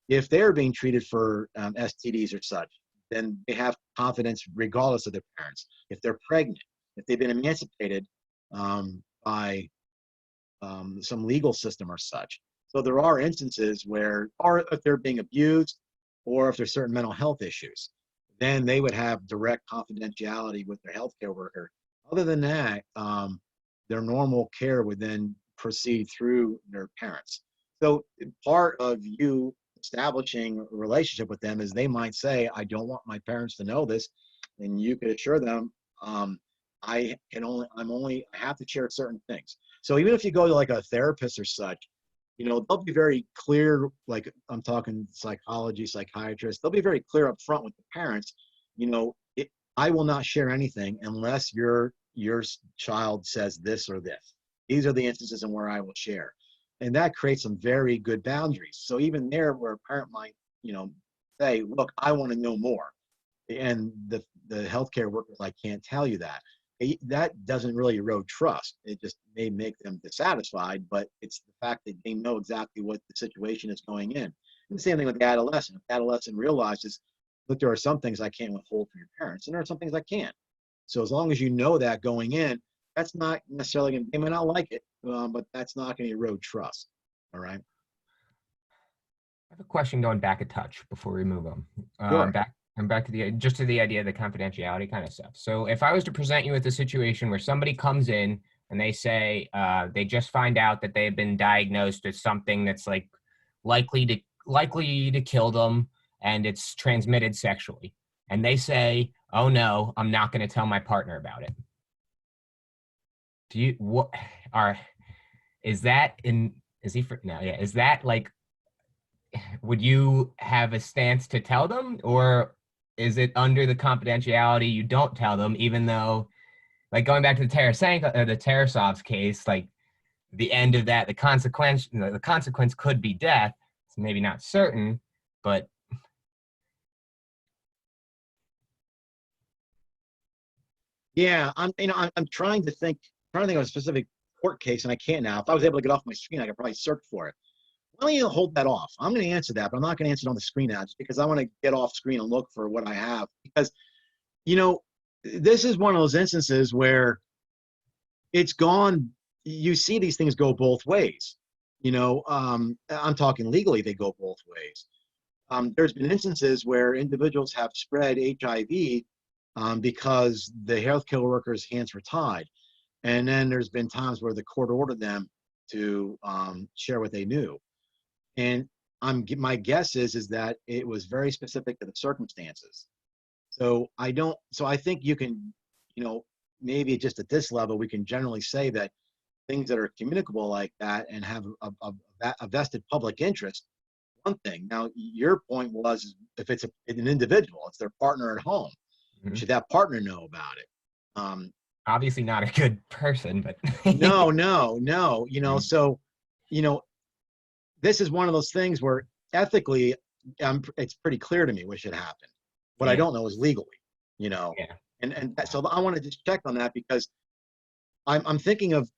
If they're being treated for STDs or such, then they have confidence regardless of their parents. If they're pregnant, if they've been emancipated by some legal system or such. So there are instances where, or if they're being abused, or if there's certain mental health issues, then they would have direct confidentiality with their healthcare worker. Other than that, their normal care would then proceed through their parents. So part of you establishing a relationship with them is they might say, I don't want my parents to know this. And you could assure them, I have to share certain things. So even if you go to like a therapist or such, they'll be very clear, like I'm talking psychology, psychiatrists, they'll be very clear up front with the parents, I will not share anything unless your child says this or this. These are the instances in where I will share. And that creates some very good boundaries. So even there where a parent might, say, look, I want to know more. And the healthcare workers, I can't tell you that. That doesn't really erode trust. It just may make them dissatisfied, but it's the fact that they know exactly what the situation is going in. And the same thing with the adolescent. If the adolescent realizes, look, there are some things I can't withhold from your parents, and there are some things I can. So as long as you know that going in, that's not necessarily going to, they may not like it, but that's not going to erode trust. All right. I have a question going back a touch before we move on. Sure. Back to the idea of the confidentiality kind of stuff. So if I was to present you with a situation where somebody comes in and they say they just find out that they've been diagnosed with something that's like likely to kill them, and it's transmitted sexually, and they say, "Oh no, I'm not going to tell my partner about it." Is that like, would you have a stance to tell them, or is it under the confidentiality you don't tell them, even though, like going back to the Tarasov's case, like the end of that, the consequence could be death. It's maybe not certain, but yeah, I'm trying to think of a specific court case, and I can't now. If I was able to get off my screen, I could probably search for it. Why don't you hold that off? I'm going to answer that, but I'm not going to answer it on the screen now, just because I want to get off screen and look for what I have. Because, this is one of those instances where it's gone. You see these things go both ways. I'm talking legally, they go both ways. There's been instances where individuals have spread HIV because the healthcare workers' hands were tied. And then there's been times where the court ordered them to share what they knew. And my guess is that it was very specific to the circumstances. So I think you can, maybe just at this level, we can generally say that things that are communicable like that and have a vested public interest, one thing. Now, your point was, if it's an individual, it's their partner at home, should that partner know about it? Obviously not a good person, but no. So, this is one of those things where ethically, it's pretty clear to me what should happen. What I don't know is legally, Yeah. And so I want to just check on that, because I'm thinking of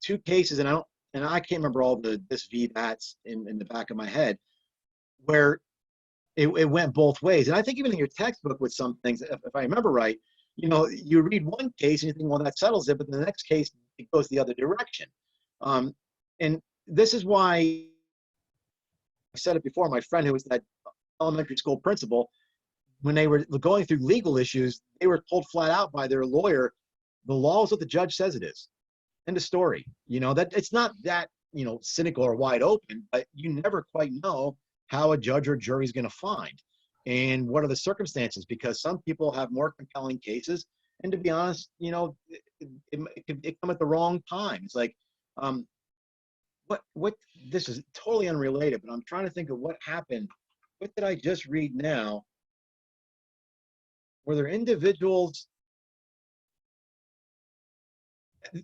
two cases, and I can't remember all this v that's in the back of my head, where it went both ways. And I think even in your textbook with some things, if I remember right, you read one case and you think, well, that settles it, but in the next case, it goes the other direction. And this is why I said it before, my friend who was that elementary school principal, when they were going through legal issues, they were told flat out by their lawyer, the law is what the judge says it is. End of story. That it's not that, cynical or wide open, but you never quite know how a judge or jury is going to find. And what are the circumstances? Because some people have more compelling cases. And to be honest, it come at the wrong time. It's like, what this is totally unrelated, but I'm trying to think of what happened. What did I just read now? Were there individuals?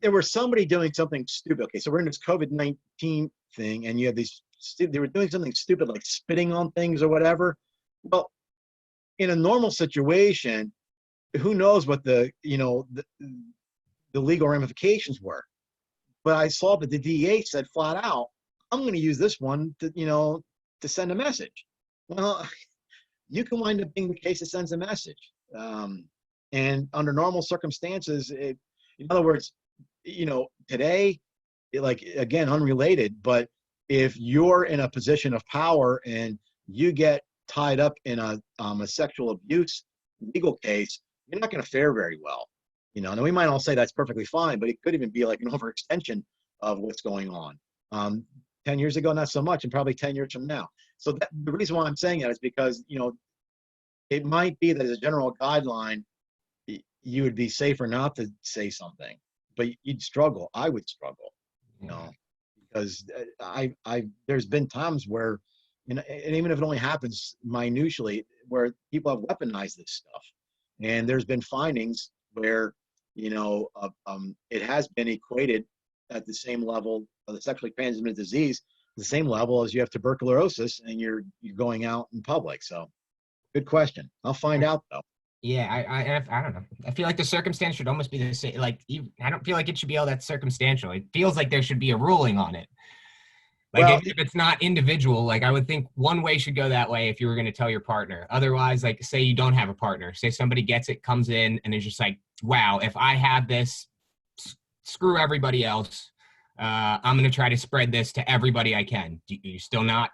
There was somebody doing something stupid. Okay, so we're in this COVID-19 thing, and you have these, they were doing something stupid like spitting on things or whatever. Well, in a normal situation, who knows what the the legal ramifications were. But I saw that the DEA said flat out, I'm going to use this one to, to send a message. Well, you can wind up being the case that sends a message. And under normal circumstances, in other words, today, like, again, unrelated, but if you're in a position of power and you get tied up in a sexual abuse legal case, you're not going to fare very well. And we might all say that's perfectly fine, but it could even be like an overextension of what's going on. 10 years ago, not so much, and probably 10 years from now. So the reason why I'm saying that is because, it might be that as a general guideline, you would be safer not to say something, but you'd struggle. I would struggle, because there's been times where, and even if it only happens minutely, where people have weaponized this stuff. And there's been findings where, it has been equated at the same level of the sexually transmitted disease, the same level as you have tuberculosis and you're going out in public. So good question. I'll find out though. Yeah, I don't know. I feel like the circumstance should almost be the same. Like, I don't feel like it should be all that circumstantial. It feels like there should be a ruling on it. Like, Well, if it's not individual, like, I would think one way should go that way if you were going to tell your partner. Otherwise, like, say you don't have a partner. Say somebody gets it, comes in, and is just like, wow, if I have this, screw everybody else. I'm going to try to spread this to everybody I can. You still not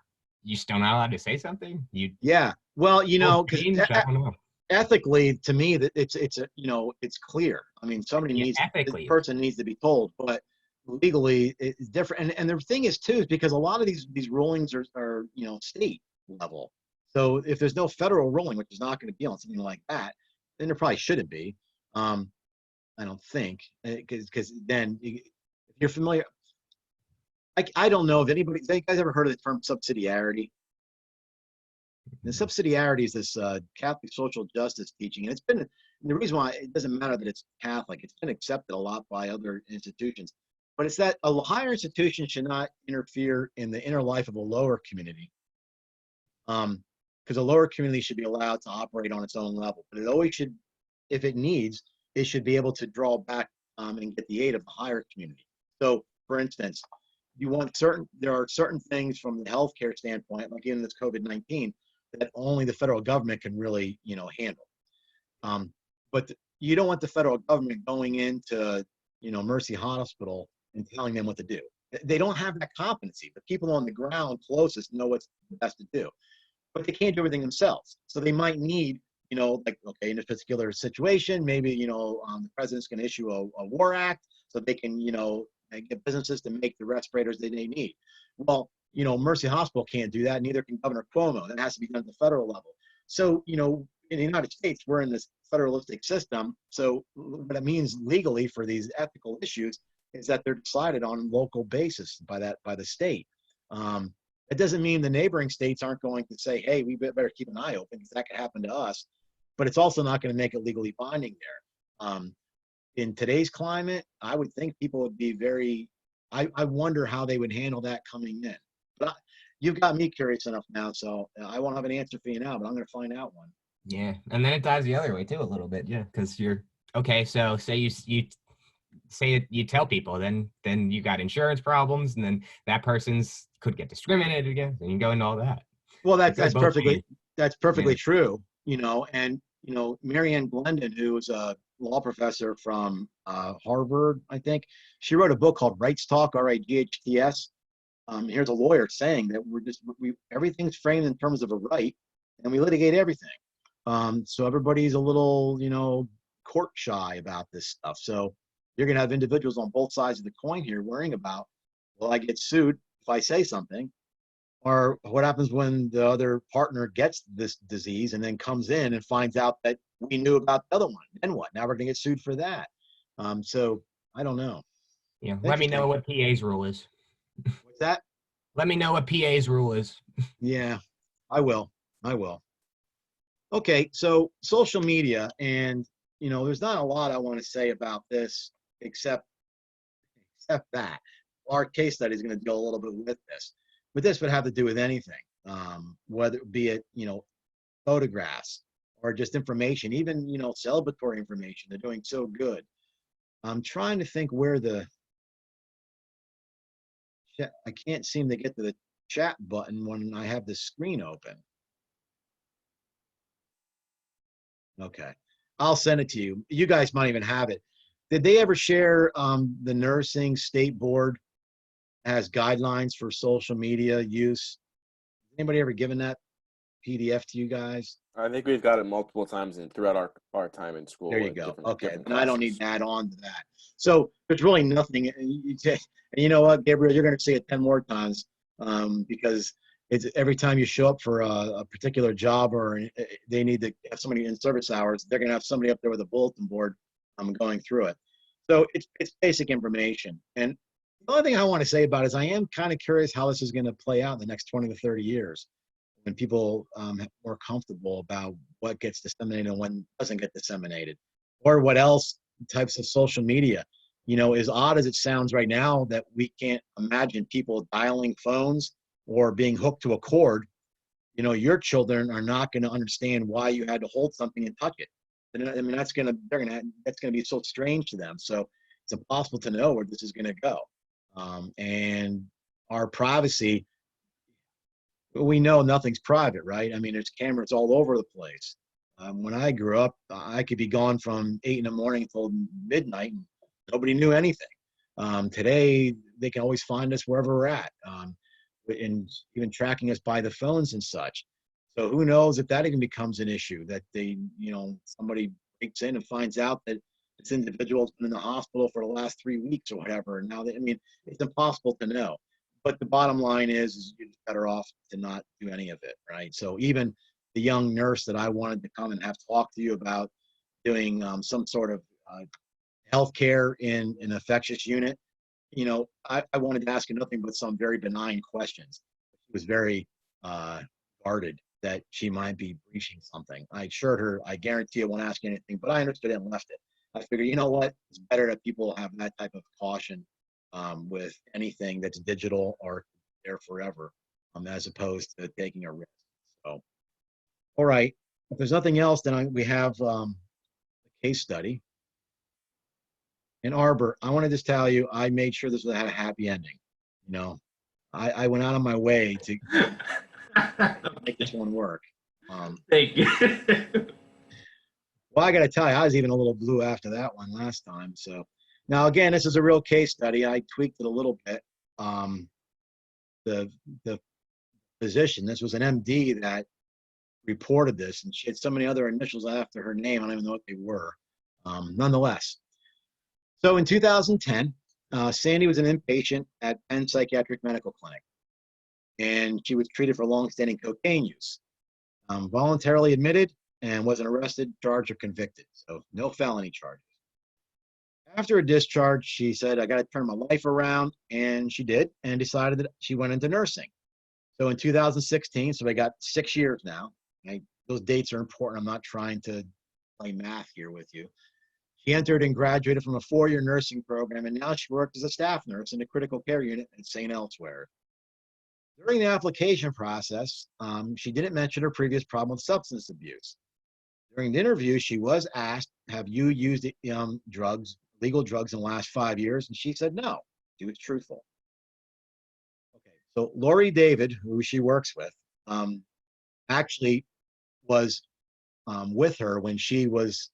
allowed to say something? Yeah. Well, because I don't know. ethically, to me, that it's clear. I mean, this person needs to be told, but legally it's different. And the thing is too, is because a lot of these rulings are state level. So if there's no federal ruling, which is not going to be on something like that, then there probably shouldn't be. I don't think, because then if you're familiar, I don't know if anybody, have you guys ever heard of the term subsidiarity? The subsidiarity is this Catholic social justice teaching, and it's been the reason why it doesn't matter that it's Catholic. It's been accepted a lot by other institutions, but it's that a higher institution should not interfere in the inner life of a lower community, because a lower community should be allowed to operate on its own level. But it always should, if it needs, it should be able to draw back and get the aid of the higher community. So, for instance, there are certain things from the healthcare standpoint, like in this COVID-19, that only the federal government can really, handle. But you don't want the federal government going into, Mercy Hospital and telling them what to do. They don't have that competency. The people on the ground closest know what's best to do, but they can't do everything themselves. So they might need, like, okay, in this particular situation, maybe, the president's going to issue a war act so they can, get businesses to make the respirators that they need. Well, Mercy Hospital can't do that. Neither can Governor Cuomo. That has to be done at the federal level. So, in the United States, we're in this federalistic system. So what it means legally for these ethical issues is that they're decided on a local basis by the state. It doesn't mean the neighboring states aren't going to say, hey, we better keep an eye open because that could happen to us. But it's also not going to make it legally binding there. In today's climate, I would think people would be I wonder how they would handle that coming in. But you've got me curious enough now, so I won't have an answer for you now, but I'm going to find out one. Yeah, and then it dies the other way too a little bit, yeah, because you're okay. So say you say you tell people, then you got insurance problems, and then that person's could get discriminated against, and you go into all that. Well, that's perfectly true, and Marianne Glendon, who was a law professor from Harvard, I think, she wrote a book called Rights Talk, RIGHTS. Here's a lawyer saying that everything's framed in terms of a right, and we litigate everything. So everybody's a little, court shy about this stuff. So you're going to have individuals on both sides of the coin here worrying about, will I get sued if I say something? Or what happens when the other partner gets this disease and then comes in and finds out that we knew about the other one? Then what? Now we're going to get sued for that. So I don't know. Yeah. Let me know what PA's rule is. What's that? Let me know what PA's rule is. Yeah, I will. Okay, so social media, and there's not a lot I want to say about this except that our case study is going to deal a little bit with this. But this would have to do with anything, whether it be it photographs or just information, even celebratory information. They're doing so good. I'm trying to think where the chat, I can't seem to get to the chat button when I have the screen open. Okay, I'll send it to you. You guys might even have it. Did they ever share the nursing state board has guidelines for social media use? Anybody ever given that PDF to you guys? I think we've got it multiple times throughout our time in school. There you in go. different- Okay, different and I don't need classes. to add on to that. So there's really nothing. And you know what, Gabriel, you're going to say it 10 more times because it's every time you show up for a particular job or they need to have somebody in service hours, they're going to have somebody up there with a bulletin board going through it. So it's basic information. And the only thing I want to say about it is I am kind of curious how this is going to play out in the next 20 to 30 years when people are more comfortable about what gets disseminated and when doesn't get disseminated, or what else types of social media. You know, as odd as it sounds right now that we can't imagine people dialing phones or being hooked to a cord, you know, your children are not going to understand why you had to hold something and touch it. And I mean, that's going to be so strange to them. So it's impossible to know where this is going to go. And our privacy, we know nothing's private, right? I mean, there's cameras all over the place. When I grew up, I could be gone from 8 in the morning until midnight and nobody knew anything. Today, they can always find us wherever we're at, and even tracking us by the phones and such. So who knows if that even becomes an issue, that they, you know, somebody breaks in and finds out that this individual's been in the hospital for the last 3 weeks or whatever. And now, I mean, it's impossible to know. But the bottom line is you're better off to not do any of it, right? So even the young nurse that I wanted to come and have talk to you about doing some sort of healthcare in an infectious unit, you know, I wanted to ask her nothing but some very benign questions. She was very guarded that she might be breaching something. I assured her, I guarantee I won't ask anything, but I understood it and left it. I figured, you know what, it's better that people have that type of caution with anything that's digital or there forever, as opposed to taking a risk. So, all right, if there's nothing else, then we have a case study. In Arbor, I want to just tell you, I made sure this had a happy ending. You know, I went out of my way to make this one work. Thank you. Well, I got to tell you, I was even a little blue after that one last time. So now, again, this is a real case study. I tweaked it a little bit. The physician, this was an MD that reported this, and she had so many other initials after her name. I don't even know what they were. Nonetheless, so in 2010, Sandy was an inpatient at Penn Psychiatric Medical Clinic, and she was treated for longstanding cocaine use. Voluntarily admitted and wasn't arrested, charged, or convicted. So no felony charges. After her discharge, she said, I got to turn my life around. And she did, and decided that she went into nursing. So in 2016, so I got 6 years now. Right? Those dates are important. I'm not trying to play math here with you. She entered and graduated from a 4-year nursing program, and now she works as a staff nurse in a critical care unit at St. Elsewhere. During the application process, she didn't mention her previous problem with substance abuse. During the interview, she was asked, have you used drugs, legal drugs in the last 5 years? And she said no. She was truthful. Okay, so Lori David, who she works with, actually was with her when she was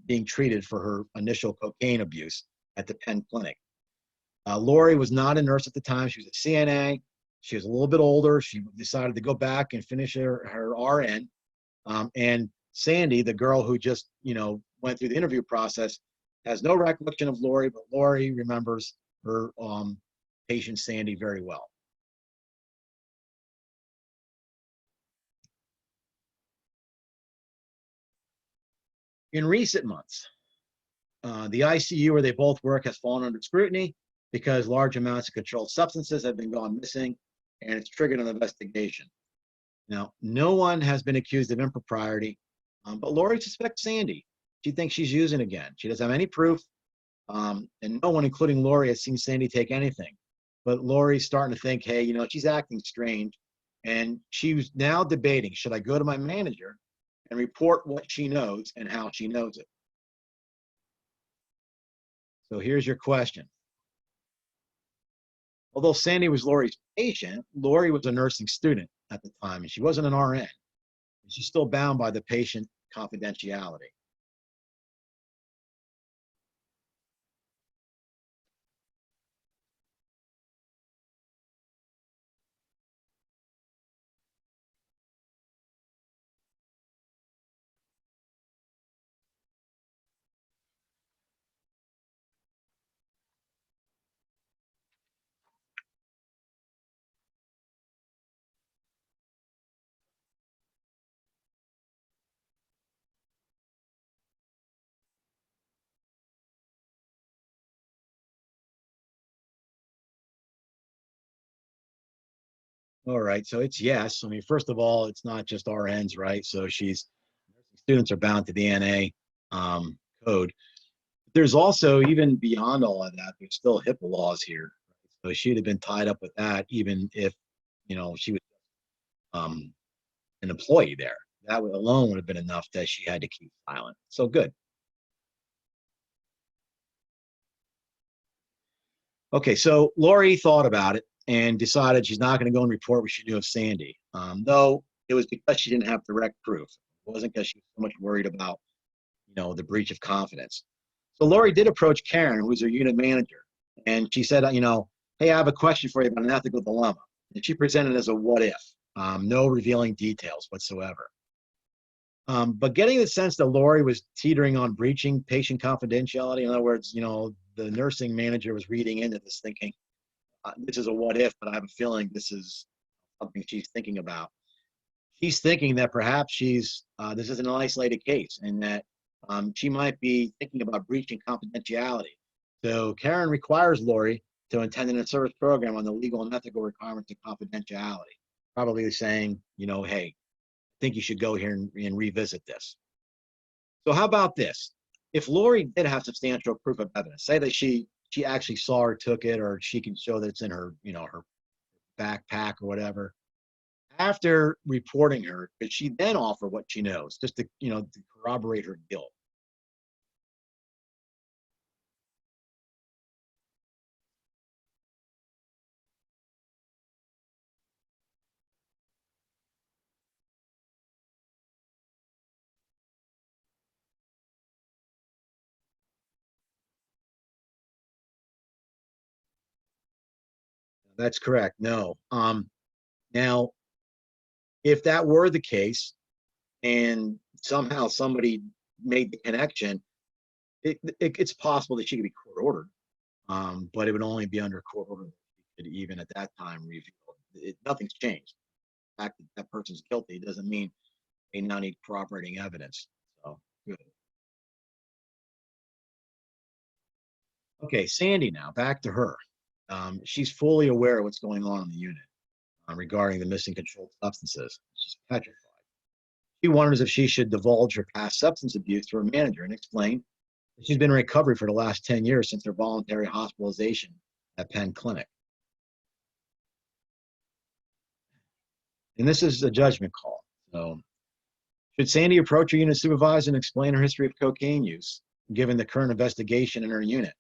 being treated for her initial cocaine abuse at the Penn Clinic. Lori was not a nurse at the time. She was a CNA. She was a little bit older. She decided to go back and finish her RN. And Sandy, the girl who just, you know, went through the interview process, has no recollection of Lori, but Lori remembers her patient Sandy very well. In recent months, the ICU where they both work has fallen under scrutiny because large amounts of controlled substances have been gone missing, and it's triggered an investigation. Now, no one has been accused of impropriety, but Lori suspects Sandy. She thinks she's using again. She doesn't have any proof, and no one, including Lori, has seen Sandy take anything. But Lori's starting to think, hey, you know, she's acting strange, and she's now debating, should I go to my manager and report what she knows and how she knows it? So here's your question. Although Sandy was Lori's patient, Lori was a nursing student at the time, and she wasn't an RN. She's still bound by the patient confidentiality. All right, so it's yes. I mean, first of all, it's not just RNs, right? So students are bound to the NA code. There's also, even beyond all of that, there's still HIPAA laws here. So she'd have been tied up with that, even if, she was an employee there. That alone would have been enough that she had to keep silent. So good. Okay, so Lori thought about it and decided she's not going to go and report what she knew of Sandy. Though it was because she didn't have direct proof. It wasn't because she was so much worried about, the breach of confidence. So Lori did approach Karen, who was her unit manager, and she said, hey, I have a question for you about an ethical dilemma. And she presented as a what if, no revealing details whatsoever. But getting the sense that Lori was teetering on breaching patient confidentiality, in other words, the nursing manager was reading into this thinking, this is a what if, but I have a feeling this is something she's thinking about. She's thinking that perhaps this is an isolated case and that she might be thinking about breaching confidentiality. So Karen requires Lori to attend a service program on the legal and ethical requirements of confidentiality, probably saying, hey, I think you should go here and revisit this. So how about this? If Lori did have substantial proof of evidence, say that she actually saw or took it, or she can show that it's in her, her backpack or whatever, after reporting her, could she then offer what she knows just to, to corroborate her guilt? That's correct. No. Now, if that were the case and somehow somebody made the connection, it's possible that she could be court ordered, but it would only be under court order that she could even at that time reveal. Nothing's changed. The fact that that person's guilty doesn't mean they now need corroborating evidence. So good. Okay, Sandy now, back to her. She's fully aware of what's going on in the unit regarding the missing controlled substances. She's petrified. She wonders if she should divulge her past substance abuse to her manager and explain that she's been in recovery for the last 10 years since her voluntary hospitalization at Penn Clinic. And this is a judgment call. So, should Sandy approach her unit supervisor and explain her history of cocaine use, given the current investigation in her unit?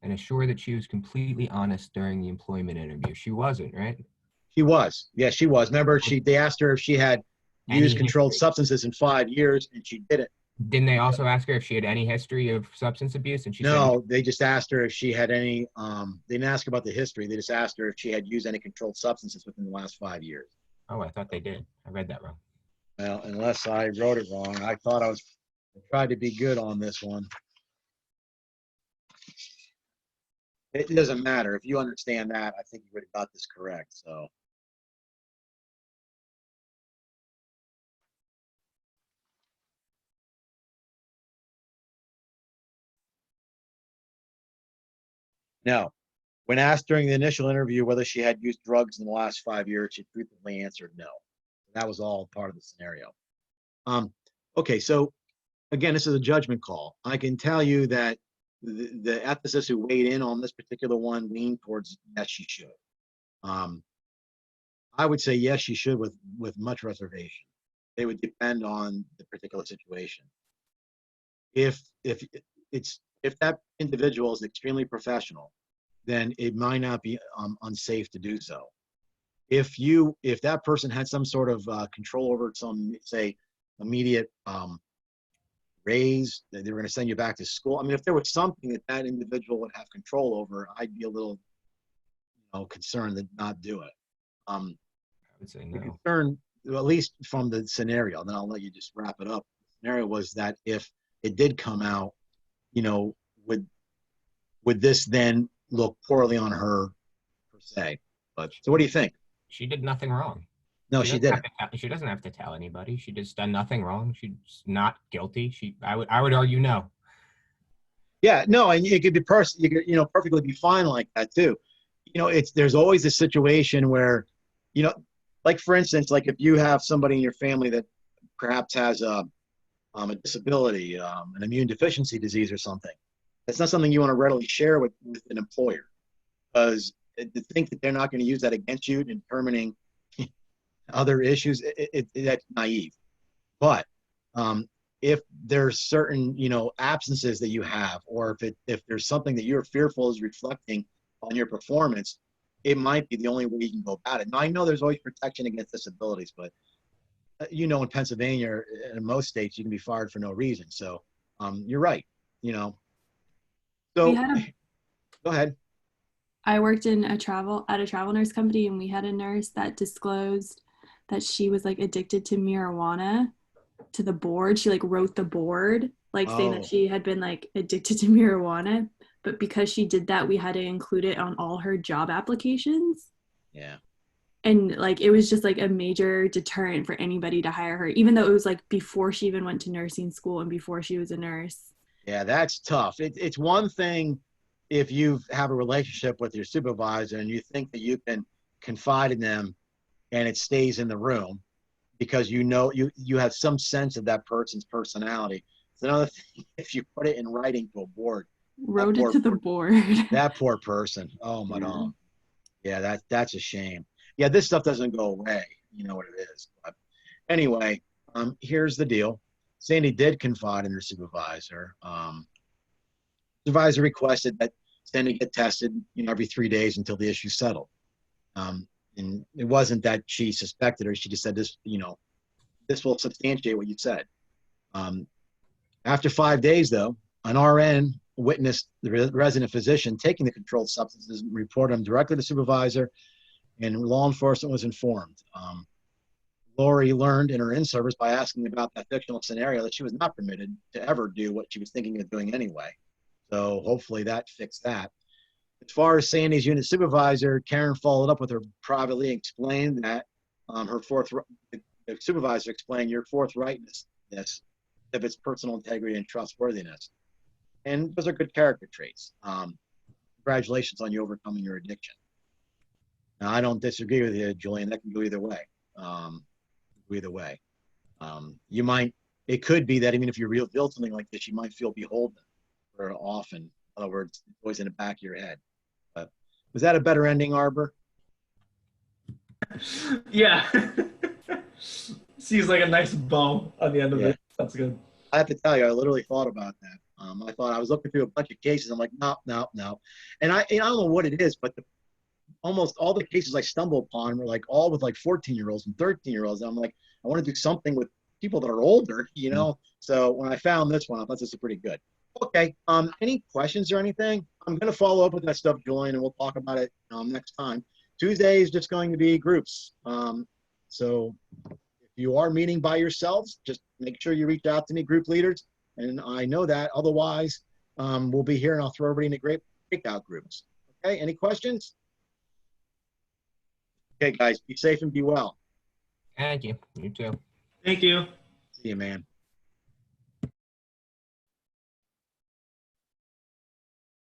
And assure that she was completely honest during the employment interview. She wasn't, right? She was. Yes, she was. Remember, they asked her if she had used controlled substances in 5 years, and she didn't. Didn't they also ask her if she had any history of substance abuse? And she said no. They just asked her if she had any. They didn't ask about the history. They just asked her if she had used any controlled substances within the last 5 years. Oh, I thought they did. I read that wrong. Well, unless I wrote it wrong, I thought I tried to be good on this one. It doesn't matter. If you understand that, I think you would have got this correct. So. No. When asked during the initial interview whether she had used drugs in the last 5 years, she frequently answered no. That was all part of the scenario. Okay, so again, this is a judgment call. I can tell you that the ethicists who weighed in on this particular one leaned towards yes, she should. I would say yes, you should with much reservation. It would depend on the particular situation. If that individual is extremely professional, then it might not be unsafe to do so. If that person had some sort of control over some, say, immediate raise, that they were going to send you back to school. I mean, if there was something that individual would have control over, I'd be a little, concerned to not do it. I would say The no. concern, at least from the scenario, then I'll let you just wrap it up. The scenario was that if it did come out, would this then look poorly on her per se? But so, what do you think? She did nothing wrong. No, she didn't. She doesn't have to tell anybody. She just done nothing wrong. She's not guilty. I would argue no. Yeah, no, and it could be perfectly be fine like that too. There's always a situation where, like for instance, like if you have somebody in your family that perhaps has a disability, an immune deficiency disease or something, that's not something you want to readily share with an employer, because to think that they're not going to use that against you in determining other issues, that's naive. But if there's certain absences that you have, or if there's something that you're fearful is reflecting on your performance, it might be the only way you can go about it. Now, I know there's always protection against disabilities, but in Pennsylvania and in most states you can be fired for no reason. So you're right. So We had go ahead. I worked at a travel nurse company, and we had a nurse that disclosed that she was like addicted to marijuana to the board. She like wrote the board, like saying that she had been like addicted to marijuana, but because she did that, we had to include it on all her job applications. Yeah. And like it was just like a major deterrent for anybody to hire her, even though it was like before she even went to nursing school and before she was a nurse. Yeah, that's tough. It's one thing if you have a relationship with your supervisor and you think that you can confide in them and it stays in the room because you have some sense of that person's personality. It's another thing if you put it in writing to a board. Wrote it to the board. That poor person. Oh, my God. Yeah, that's a shame. Yeah, this stuff doesn't go away. You know what it is. But anyway, here's the deal. Sandy did confide in her supervisor. Supervisor requested that Sandy get tested, every 3 days until the issue settled. And it wasn't that she suspected her. She just said this, this will substantiate what you said. After 5 days, though, an RN witnessed the resident physician taking the controlled substances and reported them directly to supervisor, and law enforcement was informed. Lori learned in her in-service by asking about that fictional scenario that she was not permitted to ever do what she was thinking of doing anyway. So hopefully that fixed that. As far as Sandy's unit supervisor, Karen followed up with her privately, explained that the supervisor explained your forthrightness of its personal integrity and trustworthiness. And those are good character traits. Congratulations on you overcoming your addiction. Now, I don't disagree with you, Julian. That can go either way. It could be that even if you reveal something like this, you might feel beholden for often. In other words, it's always in the back of your head. But was that a better ending, Arbor? Yeah. Seems like a nice bow on the end of it. That's good. I have to tell you, I literally thought about that. I was looking through a bunch of cases. I'm like, no. And I don't know what it is, but almost all the cases I stumble upon were like all with like 14-year-olds and 13-year-olds. And I'm like, I want to do something with people that are older, So when I found this one, I thought this was pretty good. Okay. Any questions or anything? I'm going to follow up with that stuff, Julian, and we'll talk about it next time. Tuesday is just going to be groups. So if you are meeting by yourselves, just make sure you reach out to me, group leaders. And I know that. Otherwise, we'll be here and I'll throw everybody into great breakout groups. Okay. Any questions? Okay, guys, be safe and be well. Thank you. You too. Thank you. See you, man.